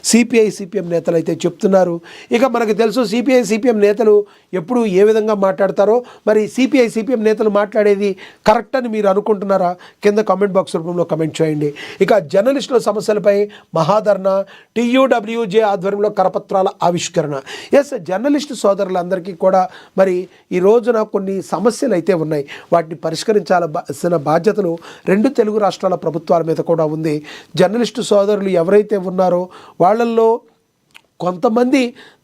సిపిఐ సిపిఎం నేతలు అయితే చెప్తున్నారు. ఇక మనకు తెలుసు సిపిఐ సిపిఎం నేతలు ఎప్పుడు ఏ విధంగా మాట్లాడతారో. మరి సిపిఐ సిపిఎం నేతలు మాట్లాడేది కరెక్ట్ అని మీరు అనుకుంటున్నారా? కింద కామెంట్ బాక్స్ రూపంలో కమెంట్ చేయండి. ఇక జర్నలిస్టుల సమస్యలపై మహాధర్నా, టీయూడబ్ల్యూజే ఆధ్వర్యంలో కరపత్రాల ఆవిష్కరణ. ఎస్, జర్నలిస్టు సోదరులందరికీ కూడా మరి ఈ రోజున కొన్ని సమస్యలు అయితే ఉన్నాయి. వాటిని పరిష్కరించాల్సిన బాధ్యతలు రెండు తెలుగు రాష్ట్రాల ప్రభుత్వాల మీద కూడా ఉంది. జర్నలిస్టు సోదరులు ఎవరైతే ఉన్నారో వాళ్ళల్లో కొంతమంది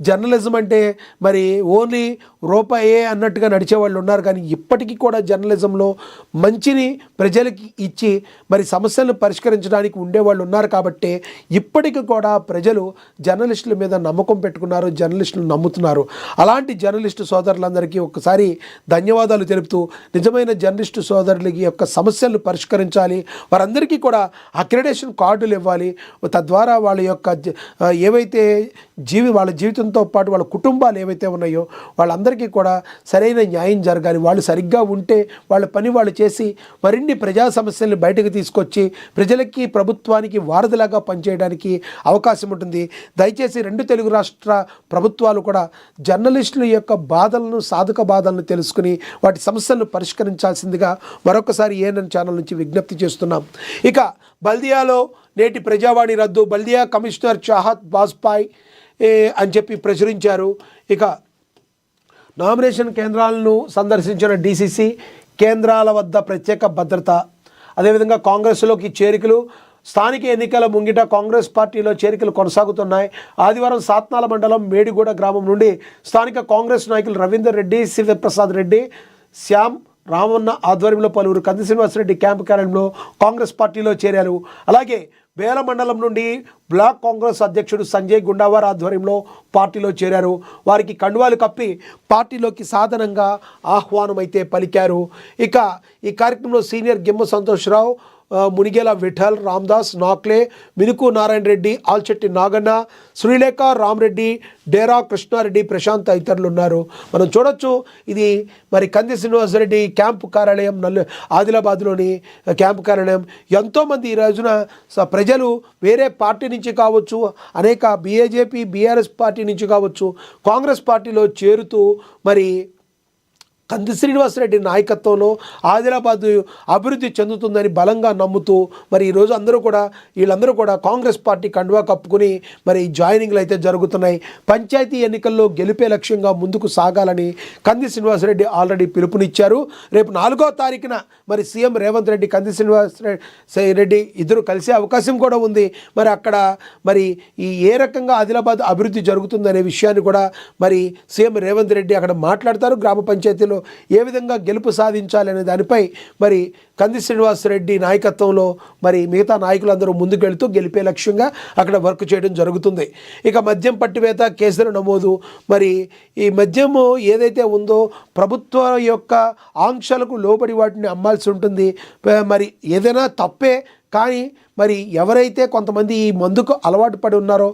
జర్నలిజం అంటే మరి ఓన్లీ రూపాయే అన్నట్టుగా నడిచేవాళ్ళు ఉన్నారు. కానీ ఇప్పటికీ కూడా జర్నలిజంలో మంచిని ప్రజలకి ఇచ్చి మరి సమస్యలను పరిష్కరించడానికి ఉండేవాళ్ళు ఉన్నారు. కాబట్టి ఇప్పటికీ కూడా ప్రజలు జర్నలిస్టుల మీద నమ్మకం పెట్టుకున్నారు, జర్నలిస్టులు నమ్ముతున్నారు. అలాంటి జర్నలిస్టు సోదరులందరికీ ఒకసారి ధన్యవాదాలు తెలుపుతూ నిజమైన జర్నలిస్టు సోదరులకి యొక్క సమస్యలను పరిష్కరించాలి. వారందరికీ కూడా అక్రిడేషన్ కార్డులు ఇవ్వాలి. తద్వారా వాళ్ళ యొక్క ఏవైతే వాళ్ళ జీవితంతో పాటు వాళ్ళ కుటుంబాలు ఏవైతే ఉన్నాయో వాళ్ళందరికీ కూడా సరైన న్యాయం జరగాలి. వాళ్ళు సరిగ్గా ఉంటే వాళ్ళ పని వాళ్ళు చేసి మరిన్ని ప్రజా సమస్యలను బయటకు తీసుకొచ్చి ప్రజలకి, ప్రభుత్వానికి వారధిలాగా పనిచేయడానికి అవకాశం ఉంటుంది. దయచేసి రెండు తెలుగు రాష్ట్ర ప్రభుత్వాలు కూడా జర్నలిస్టుల యొక్క బాధలను, సాధక బాధలను తెలుసుకుని వాటి సమస్యలను పరిష్కరించాల్సిందిగా మరొకసారి ఏఎన్ఎన్ ఛానల్ నుంచి విజ్ఞప్తి చేస్తున్నాం. ఇక బల్దియాలో నేటి ప్రజావాణి రద్దు, బల్దియా కమిషనర్ చాహత్ బాజ్పాయ్ అని చెప్పి ప్రచురించారు. ఇక నామినేషన్ కేంద్రాలను సందర్శించిన డీసీసీ, కేంద్రాల వద్ద ప్రత్యేక భద్రత, అదేవిధంగా కాంగ్రెస్లోకి చేరికలు, స్థానిక ఎన్నికల ముంగిట కాంగ్రెస్ పార్టీలో చేరికలు కొనసాగుతున్నాయి. ఆదివారం సాత్నాల మండలం మేడిగూడ గ్రామం నుండి స్థానిక కాంగ్రెస్ నాయకులు రవీందర్ రెడ్డి, శివప్రసాద్ రెడ్డి, శ్యామ్ రామన్న ఆధ్వర్యంలో పలువురు కంది శ్రీనివాసరెడ్డి క్యాంపు కార్యాలయంలో కాంగ్రెస్ పార్టీలో చేరారు. అలాగే బేల మండలం నుండి బ్లాక్ కాంగ్రెస్ అధ్యక్షుడు సంజయ్ గుండావార్ ఆధ్వర్యంలో పార్టీలో చేరారు. వారికి కండువాలు కప్పి పార్టీలోకి సాధనంగా ఆహ్వానం అయితే పలికారు. ఇక ఈ కార్యక్రమంలో సీనియర్ గిమ్మ సంతోష్రావు, మునిగేల విఠల్, రామ్దాస్, నాక్లే, మినుకు నారాయణ రెడ్డి, ఆల్చెట్టి నాగన్న, శ్రీలేఖ, రామరెడ్డి, డేరా కృష్ణారెడ్డి, ప్రశాంత్ తదితరులు ఉన్నారు. మనం చూడొచ్చు, ఇది మరి కంది శ్రీనివాసరెడ్డి క్యాంపు కార్యాలయం ఆదిలాబాద్లోని క్యాంపు కార్యాలయం. ఎంతోమంది ఈ రోజున ప్రజలు వేరే పార్టీ నుంచి కావచ్చు, అనేక బీజేపీ, బీఆర్ఎస్ పార్టీ నుంచి కావచ్చు, కాంగ్రెస్ పార్టీలో చేరుతూ మరి కంది శ్రీనివాసరెడ్డి నాయకత్వంలో ఆదిలాబాద్ అభివృద్ధి చెందుతుందని బలంగా నమ్ముతూ మరి ఈరోజు వీళ్ళందరూ కూడా కాంగ్రెస్ పార్టీ కండువా కప్పుకుని మరి జాయినింగ్లు అయితే జరుగుతున్నాయి. పంచాయతీ ఎన్నికల్లో గెలిపే లక్ష్యంగా ముందుకు సాగాలని కంది శ్రీనివాసరెడ్డి ఆల్రెడీ పిలుపునిచ్చారు. రేపు 4వ తారీఖున మరి సీఎం రేవంత్ రెడ్డి, కంది శ్రీనివాసరెడ్డి ఇద్దరు కలిసే అవకాశం కూడా ఉంది. మరి అక్కడ మరి ఏ రకంగా ఆదిలాబాద్ అభివృద్ధి జరుగుతుందనే విషయాన్ని కూడా మరి సీఎం రేవంత్ రెడ్డి అక్కడ మాట్లాడతారు. గ్రామ పంచాయతీలో ఏ విధంగా గెలుపు సాధించాలి అనే దానిపై మరి కంది శ్రీనివాసరెడ్డి నాయకత్వంలో మరి మిగతా నాయకులందరూ ముందుకెళ్తూ గెలిపే లక్ష్యంగా అక్కడ వర్క్ చేయడం జరుగుతుంది. ఇక మద్యం పట్టివేత, కేసుల నమోదు, మరి ఈ మద్యము ఏదైతే ఉందో ప్రభుత్వ యొక్క ఆంక్షలకు లోబడి వాటిని అమ్మాల్సి ఉంటుంది. మరి ఏదైనా తప్పే, కానీ మరి ఎవరైతే కొంతమంది ఈ మందుకు అలవాటు పడి ఉన్నారో,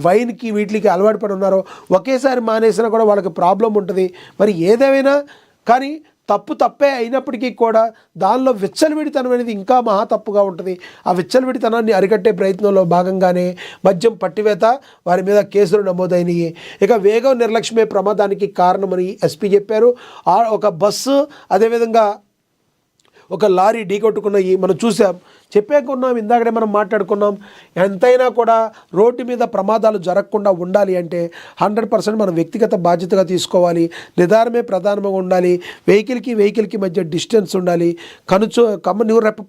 వైన్కి వీటికి అలవాటు పడి ఉన్నారో, ఒకేసారి మానేసినా కూడా వాళ్ళకి ప్రాబ్లం ఉంటుంది. మరి ఏదేమైనా కానీ తప్పే అయినప్పటికీ కూడా దానిలో విచ్చలవిడితనం అనేది ఇంకా మహా తప్పుగా ఉంటుంది. ఆ విచ్చలవిడితనాన్ని అరికట్టే ప్రయత్నంలో భాగంగానే మద్యం పట్టివేత, వారి మీద కేసులు నమోదైనవి. ఇక వేగం నిర్లక్ష్యమే ప్రమాదానికి కారణమని ఎస్పీ చెప్పారు. ఒక బస్సు అదేవిధంగా ఒక లారీ ఢీకొట్టుకున్నవి మనం చూసాం, చెప్పేకున్నాం, ఇందాకడే మనం మాట్లాడుకున్నాం. ఎంతైనా కూడా రోడ్డు మీద ప్రమాదాలు జరగకుండా ఉండాలి అంటే 100% మనం వ్యక్తిగత బాధ్యతగా తీసుకోవాలి. నిదానమే ప్రధానంగా ఉండాలి. వెహికల్కి మధ్య డిస్టెన్స్ ఉండాలి.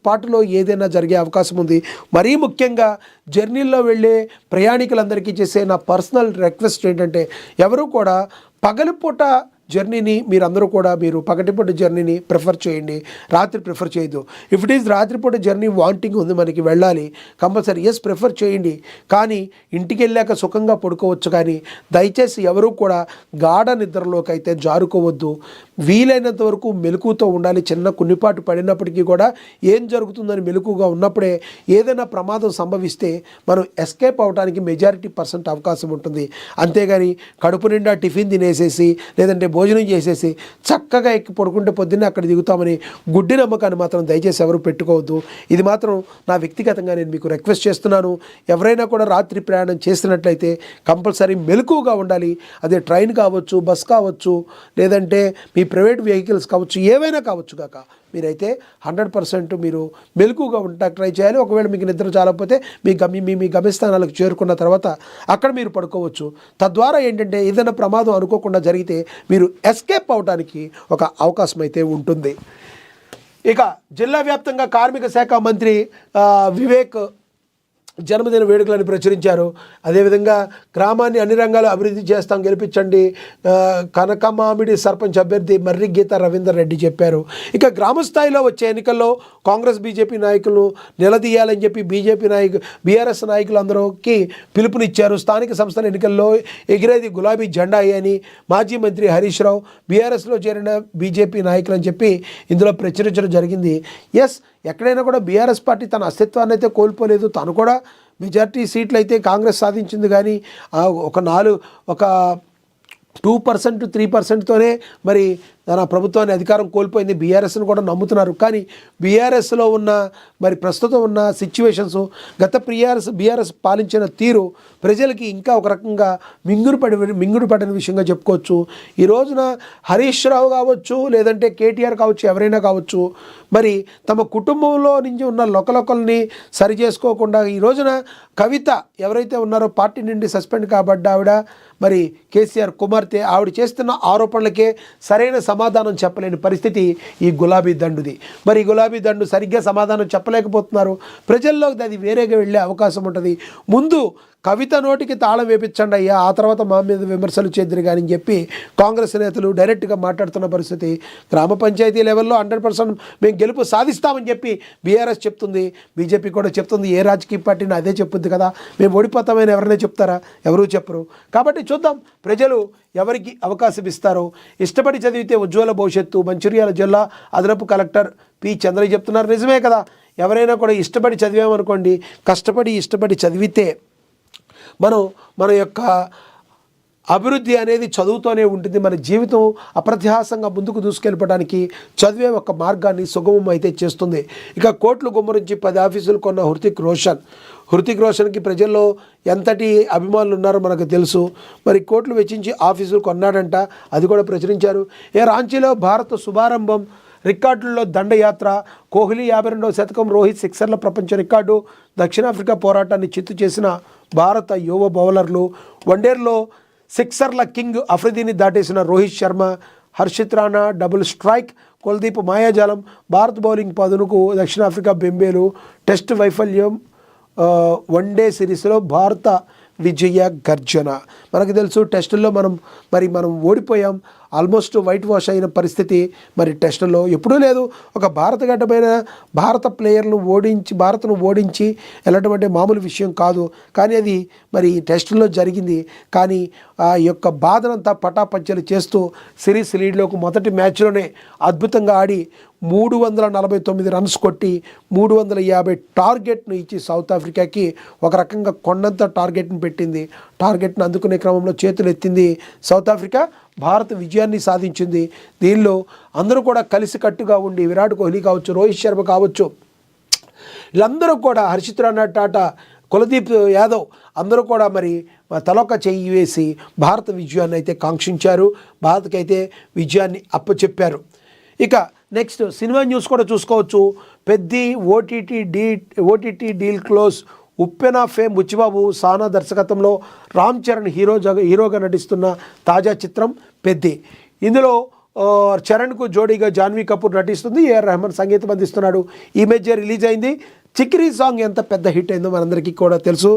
పాటులో ఏదైనా జరిగే అవకాశం ఉంది. మరీ ముఖ్యంగా జర్నీల్లో వెళ్ళే ప్రయాణికులందరికీ చేసే నా పర్సనల్ రిక్వెస్ట్ ఏంటంటే, ఎవరు కూడా పగలుపూట జర్నీని మీరు పగటిపూట జర్నీని ప్రిఫర్ చేయండి, రాత్రి ప్రిఫర్ చేయొద్దు. ఇఫ్ ఇట్ ఈజ్ రాత్రిపూట జర్నీ వాంటింగ్ ఉంది, మనకి వెళ్ళాలి, కంపల్సరీ ప్రిఫర్ చేయండి. కానీ ఇంటికి వెళ్ళాక సుఖంగా పడుకోవచ్చు. కానీ దయచేసి ఎవరూ కూడా గాఢ నిద్రలోకి అయితే జారుకోవద్దు. వీలైనంత వరకు మెలకుతో ఉండాలి. చిన్న కున్నిపాటు పడినప్పటికీ కూడా ఏం జరుగుతుందని మెలకుగా ఉన్నప్పుడే ఏదైనా ప్రమాదం సంభవిస్తే మనం ఎస్కేప్ అవడానికి మెజారిటీ% అవకాశం ఉంటుంది. అంతేగాని కడుపు నిండా టిఫిన్ తినేసేసి లేదంటే భోజనం చేసేసి చక్కగా ఎక్కి పడుకుంటే పొద్దున్నే అక్కడ దిగుతామని గుడ్డి నమ్మకాన్ని మాత్రం దయచేసి ఎవరు పెట్టుకోవద్దు. ఇది మాత్రం నా వ్యక్తిగతంగా నేను మీకు రిక్వెస్ట్ చేస్తున్నాను. ఎవరైనా కూడా రాత్రి ప్రయాణం చేసినట్లయితే కంపల్సరీ మెలకువగా ఉండాలి. అదే ట్రైన్ కావచ్చు, బస్ కావచ్చు, లేదంటే మీ ప్రైవేట్ వెహికల్స్ కావచ్చు, ఏవైనా కావచ్చు కాక మీరైతే 100% మీరు మెలకువగా ఉండటానికి ట్రై చేయాలి. ఒకవేళ మీకు నిద్ర చాలకపోతే మీ గమ్యస్థానాలకు చేరుకున్న తర్వాత అక్కడ మీరు పడుకోవచ్చు. తద్వారా ఏంటంటే ఏదైనా ప్రమాదం అనుకోకుండా జరిగితే మీరు ఎస్కేప్ అవడానికి ఒక అవకాశం అయితే ఉంటుంది. ఇక జిల్లా వ్యాప్తంగా కార్మిక శాఖ మంత్రి వివేక్ జన్మదిన వేడుకలను ప్రచురించారు. అదేవిధంగా గ్రామాన్ని అన్ని రంగాలు అభివృద్ధి చేస్తాం, గెలిపించండి కనకమామిడి సర్పంచ్ అభ్యర్థి మర్రి గీతా రవీందర్ రెడ్డి చెప్పారు. ఇక గ్రామ స్థాయిలో వచ్చే ఎన్నికల్లో కాంగ్రెస్ బీజేపీ నాయకులు నిలదీయాలని చెప్పి బీఆర్ఎస్ నాయకులందరికీ పిలుపునిచ్చారు. స్థానిక సంస్థల ఎన్నికల్లో ఎగిరేది గులాబీ జెండా అని మాజీ మంత్రి హరీష్ రావు బీఆర్ఎస్లో చేరిన బీజేపీ నాయకులు అని చెప్పి ఇందులో ప్రచురించడం జరిగింది. ఎక్కడైనా కూడా బీఆర్ఎస్ పార్టీ తన అస్తిత్వాన్ని అయితే కోల్పోలేదు. తను కూడా మెజార్టీ సీట్లు అయితే కాంగ్రెస్ సాధించింది. కానీ ఒక 2%, 3%తోనే మరి తన ప్రభుత్వాన్ని అధికారం కోల్పోయింది. బీఆర్ఎస్ను కూడా నమ్ముతున్నారు. కానీ బీఆర్ఎస్లో ఉన్న మరి ప్రస్తుతం ఉన్న సిచ్యువేషన్స్, గత బీఆర్ఎస్ పాలించిన తీరు ప్రజలకి ఇంకా ఒక రకంగా మింగుడు పడిన విషయంగా చెప్పుకోవచ్చు. ఈ రోజున హరీష్ రావు కావచ్చు, లేదంటే కేటీఆర్ కావచ్చు, ఎవరైనా కావచ్చు, మరి తమ కుటుంబంలో నుంచి ఉన్న లొకలొకల్ని సరి చేసుకోకుండా ఈ రోజున కవిత ఎవరైతే ఉన్నారో పార్టీ నుండి సస్పెండ్ కాబడ్డ ఆవిడ, మరి కేసీఆర్ కుమార్తె, ఆవిడ చేస్తున్న ఆరోపణలకే సరైన సమాధానం చెప్పలేని పరిస్థితి ఈ గులాబీ దండుది. మరి ఈ గులాబీ దండు సరిగ్గా సమాధానం చెప్పలేకపోతున్నారు. ప్రజల్లోకి అది వేరేగా వెళ్ళే అవకాశం ఉంటుంది. ముందు కవిత నోటికి తాళం వేపించండి అయ్యా, ఆ తర్వాత మా మీద విమర్శలు చేద్దరు కానీ అని చెప్పి కాంగ్రెస్ నేతలు డైరెక్ట్గా మాట్లాడుతున్న పరిస్థితి. గ్రామ పంచాయతీ లెవెల్లో 100% మేము గెలుపు సాధిస్తామని చెప్పి బీఆర్ఎస్ చెప్తుంది, బీజేపీ కూడా చెప్తుంది. ఏ రాజకీయ పార్టీని అదే చెప్పుద్ది కదా. మేము ఓడిపోతామని ఎవరైనా చెప్తారా? ఎవరూ చెప్పరు. కాబట్టి చూద్దాం ప్రజలు ఎవరికి అవకాశం ఇస్తారో. ఇష్టపడి చదివితే ఉజ్వల భవిష్యత్తు. మంచిర్యాల జిల్లా అదనపు కలెక్టర్ పి చంద్రయ్య చెప్తున్నారు. నిజమే కదా. ఎవరైనా కూడా ఇష్టపడి చదివామనుకోండి, ఇష్టపడి చదివితే మన యొక్క అభివృద్ధి అనేది చదువుతోనే ఉంటుంది. మన జీవితం అప్రత్యాసంగా ముందుకు దూసుకెళ్ళడానికి చదివే ఒక మార్గాన్ని సుగమం అయితే చేస్తుంది. ఇక కోట్లు గుమ్మరించి 10 ఆఫీసులు కొన్న హృతిక్ రోషన్కి ప్రజల్లో ఎంతటి అభిమానులు ఉన్నారో మనకు తెలుసు. మరి కోట్లు వెచ్చించి ఆఫీసులు కొన్నాడంట, అది కూడా ప్రచురించారు. రాంచీలో భారత శుభారంభం, రికార్డుల్లో దండయాత్ర, కోహ్లీ 52వ శతకం, రోహిత్ సిక్సర్ల ప్రపంచ రికార్డు, దక్షిణాఫ్రికా పోరాటాన్ని చిత్తు చేసిన భారత యువ బౌలర్లు, వన్డేల్లో సిక్సర్ల కింగ్ అఫ్రిదీని దాటేసిన రోహిత్ శర్మ, హర్షిత్ రాణా డబుల్ స్ట్రైక్, కుల్దీప్ మాయాజాలం, భారత్ బౌలింగ్ పదునుకు దక్షిణాఫ్రికా బెంబేలు, టెస్ట్ వైఫల్యం, వన్డే సిరీస్లో భారత విజయ గర్జన. మనకు తెలుసు టెస్టుల్లో మనం ఓడిపోయాం, ఆల్మోస్ట్ వైట్ వాష్ అయిన పరిస్థితి మరి టెస్టుల్లో ఎప్పుడూ లేదు. ఒక భారతగడ్డమైన భారత ప్లేయర్ను భారత్ను ఓడించి వెళ్ళటం మామూలు విషయం కాదు. కానీ అది మరి టెస్టుల్లో జరిగింది. కానీ ఆ యొక్క బాధనంతా పటాపంచలు చేస్తూ సిరీస్ లీడ్లోకి మొదటి మ్యాచ్లోనే అద్భుతంగా ఆడి 349 రన్స్ కొట్టి 350 టార్గెట్ను ఇచ్చి సౌత్ ఆఫ్రికాకి ఒక రకంగా కొండంత టార్గెట్ను పెట్టింది. టార్గెట్ను అందుకునే క్రమంలో చేతులు ఎత్తింది సౌత్ ఆఫ్రికా. భారత్ విజయాన్ని సాధించింది. దీనిలో అందరూ కూడా కలిసికట్టుగా ఉండి విరాట్ కోహ్లీ కావచ్చు, రోహిత్ శర్మ కావచ్చు, వీళ్ళందరూ కూడా హర్షిత్ రాణా, టాటా, కులదీప్ యాదవ్ అందరూ కూడా మరి తలొక చెయ్యి వేసి భారత విజయాన్ని అయితే కాంక్షించారు. భారత్కి అయితే విజయాన్ని అప్పచెప్పారు. ఇక నెక్స్ట్ సినిమా న్యూస్ కూడా చూసుకోవచ్చు. పెద్ది ఓటీటీ డీల్ క్లోజ్, ఉప్పెన ఫేమ్ బుచ్చిబాబు సానా దర్శకత్వంలో రామ్ చరణ్ హీరోగా నటిస్తున్న తాజా చిత్రం పెద్ది. ఇందులో చరణ్కు జోడీగా జాన్వీ కపూర్ నటిస్తుంది. ఏఆర్ రెహమాన్ సంగీతం అందిస్తున్నాడు. ఈ మధ్య రిలీజ్ అయింది. చిక్రీ సాంగ్ ఎంత పెద్ద హిట్ అయిందో మనందరికీ కూడా తెలుసు.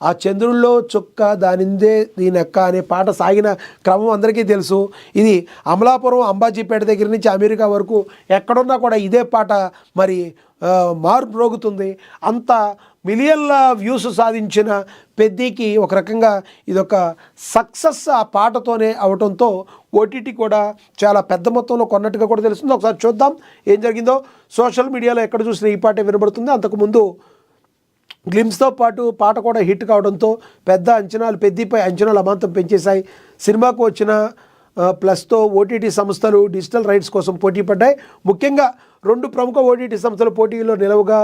ఆ చంద్రుల్లో చుక్క దానిందే దీనెక్క అనే పాట సాగిన క్రమం అందరికీ తెలుసు. ఇది అమలాపురం, అంబాజీపేట దగ్గర నుంచి అమెరికా వరకు ఎక్కడున్నా కూడా ఇదే పాట మరి మారుమ్రోగుతుంది. అంత మిలియన్ల వ్యూస్ సాధించిన పెద్దికి ఒక రకంగా ఇదొక సక్సెస్ ఆ పాటతోనే అవడంతో ఓటీటీ కూడా చాలా పెద్ద మొత్తంలో కొన్నట్టుగా కూడా తెలుస్తుంది. ఒకసారి చూద్దాం ఏం జరిగిందో. సోషల్ మీడియాలో ఎక్కడ చూసినా ఈ పాటే వినబడుతుంది. అంతకుముందు గ్లిమ్స్తో పాటు పాట కూడా హిట్ కావడంతో పెద్దిపై అంచనాలు అమాంతం పెంచేశాయి. సినిమాకు వచ్చిన ప్లస్తో ఓటీటీ సంస్థలు డిజిటల్ రైట్స్ కోసం పోటీ పడ్డాయి. ముఖ్యంగా 2 ప్రముఖ ఓటీటీ సంస్థలు పోటీలో నిలవగా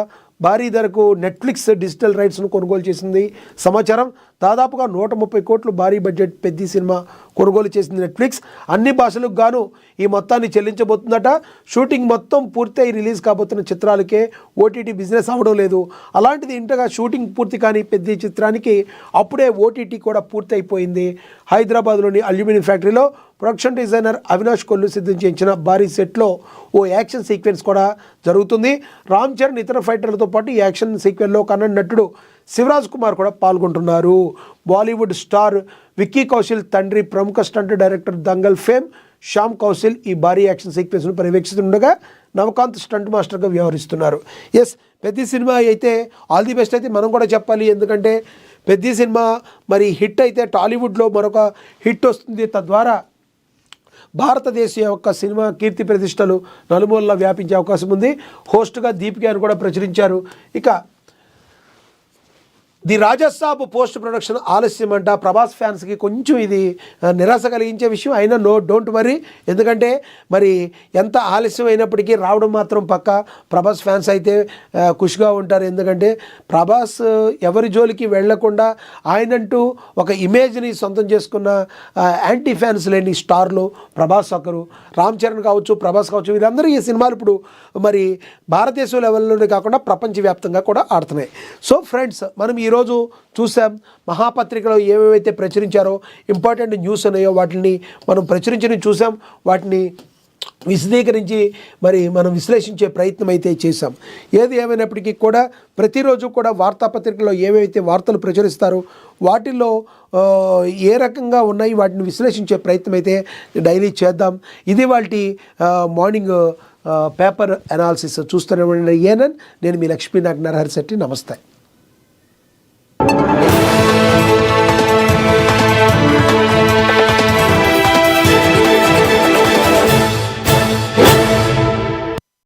భారీ ధరకు నెట్ఫ్లిక్స్ డిజిటల్ రైట్స్ను కొనుగోలు చేసింది సమాచారం. దాదాపుగా 130 కోట్లు భారీ బడ్జెట్ పెద్ది సినిమా కొనుగోలు చేసింది నెట్ఫ్లిక్స్. అన్ని భాషలకు గాను ఈ మొత్తాన్ని చెల్లించబోతుందట. షూటింగ్ మొత్తం పూర్తయి రిలీజ్ కాబోతున్న చిత్రాలకే ఓటీటీ బిజినెస్ అవ్వడం లేదు. అలాంటిది ఇంతగా షూటింగ్ పూర్తి కానీ పెద్ద చిత్రానికి అప్పుడే ఓటీటీ కూడా పూర్తి అయిపోయింది. హైదరాబాద్లోని అల్యూమినియం ఫ్యాక్టరీలో ప్రొడక్షన్ డిజైనర్ అవినాష్ కొల్లు సిద్ధం చేయించిన భారీ సెట్లో ఓ యాక్షన్ సీక్వెన్స్ కూడా జరుగుతుంది. రామ్ చరణ్ ఇతర ఫైటర్లతో పాటు ఈ యాక్షన్ సీక్వెన్స్లో కన్నడ నటుడు శివరాజ్ కుమార్ కూడా పాల్గొంటున్నారు. బాలీవుడ్ స్టార్ విక్కీ కౌశల్ తండ్రి ప్రముఖ stunt director Dangal fame Shyam Kaushal ఈ భారీ యాక్షన్ సీక్వెన్స్ను పర్యవేక్షిస్తుండగా నవకాంత్ స్టంట్ మాస్టర్గా వ్యవహరిస్తున్నారు. పెద్ద సినిమా అయితే ఆల్ ది బెస్ట్ అయితే మనం కూడా చెప్పాలి. ఎందుకంటే పెద్ద సినిమా మరి హిట్ అయితే టాలీవుడ్లో మరొక హిట్ వస్తుంది. తద్వారా భారతదేశ యొక్క సినిమా కీర్తి ప్రతిష్టలు నలుమూలలా వ్యాపించే అవకాశం ఉంది. హోస్ట్గా దీపికాను కూడా ప్రచురించారు. ఇక ది రాజసాబ్ పోస్ట్ ప్రొడక్షన్ ఆలస్యం అంట. ప్రభాస్ ఫ్యాన్స్కి కొంచెం ఇది నిరాశ కలిగించే విషయం. అయినా డోంట్ వరీ, ఎందుకంటే మరి ఎంత ఆలస్యం అయినప్పటికీ రావడం మాత్రం పక్క. ప్రభాస్ ఫ్యాన్స్ అయితే ఖుషిగా ఉంటారు. ఎందుకంటే ప్రభాస్ ఎవరి జోలికి వెళ్లకుండా ఆయనంటూ ఒక ఇమేజ్ని సొంతం చేసుకున్న యాంటీ ఫ్యాన్స్ లేని స్టార్లు ప్రభాస్ ఒకరు. రామ్ చరణ్ కావచ్చు, ప్రభాస్ కావచ్చు, వీరందరూ ఈ సినిమాలు ఇప్పుడు మరి భారతదేశం లెవెల్లోనే కాకుండా ప్రపంచవ్యాప్తంగా కూడా ఆడుతున్నాయి. సో ఫ్రెండ్స్, మనం ఈరోజు చూసాం మహాపత్రికలో ఏమేమైతే ప్రచురించారో ఇంపార్టెంట్ న్యూస్ ఉన్నాయో వాటిని మనం ప్రచురించడం చూసాం. వాటిని విశదీకరించి మరి మనం విశ్లేషించే ప్రయత్నం అయితే చేశాం. ఏది ఏమైనప్పటికీ కూడా ప్రతిరోజు కూడా వార్తాపత్రికలో ఏవైతే వార్తలు ప్రచురిస్తారో వాటిల్లో ఏ రకంగా ఉన్నాయి వాటిని విశ్లేషించే ప్రయత్నం అయితే డైలీ చేద్దాం. ఇది వాటి మార్నింగ్ పేపర్ అనాలిసిస్ చూస్తూనే ఉండండి. నేను మీ లక్ష్మీ నాగ్ నరహరి శెట్టి. నమస్తే.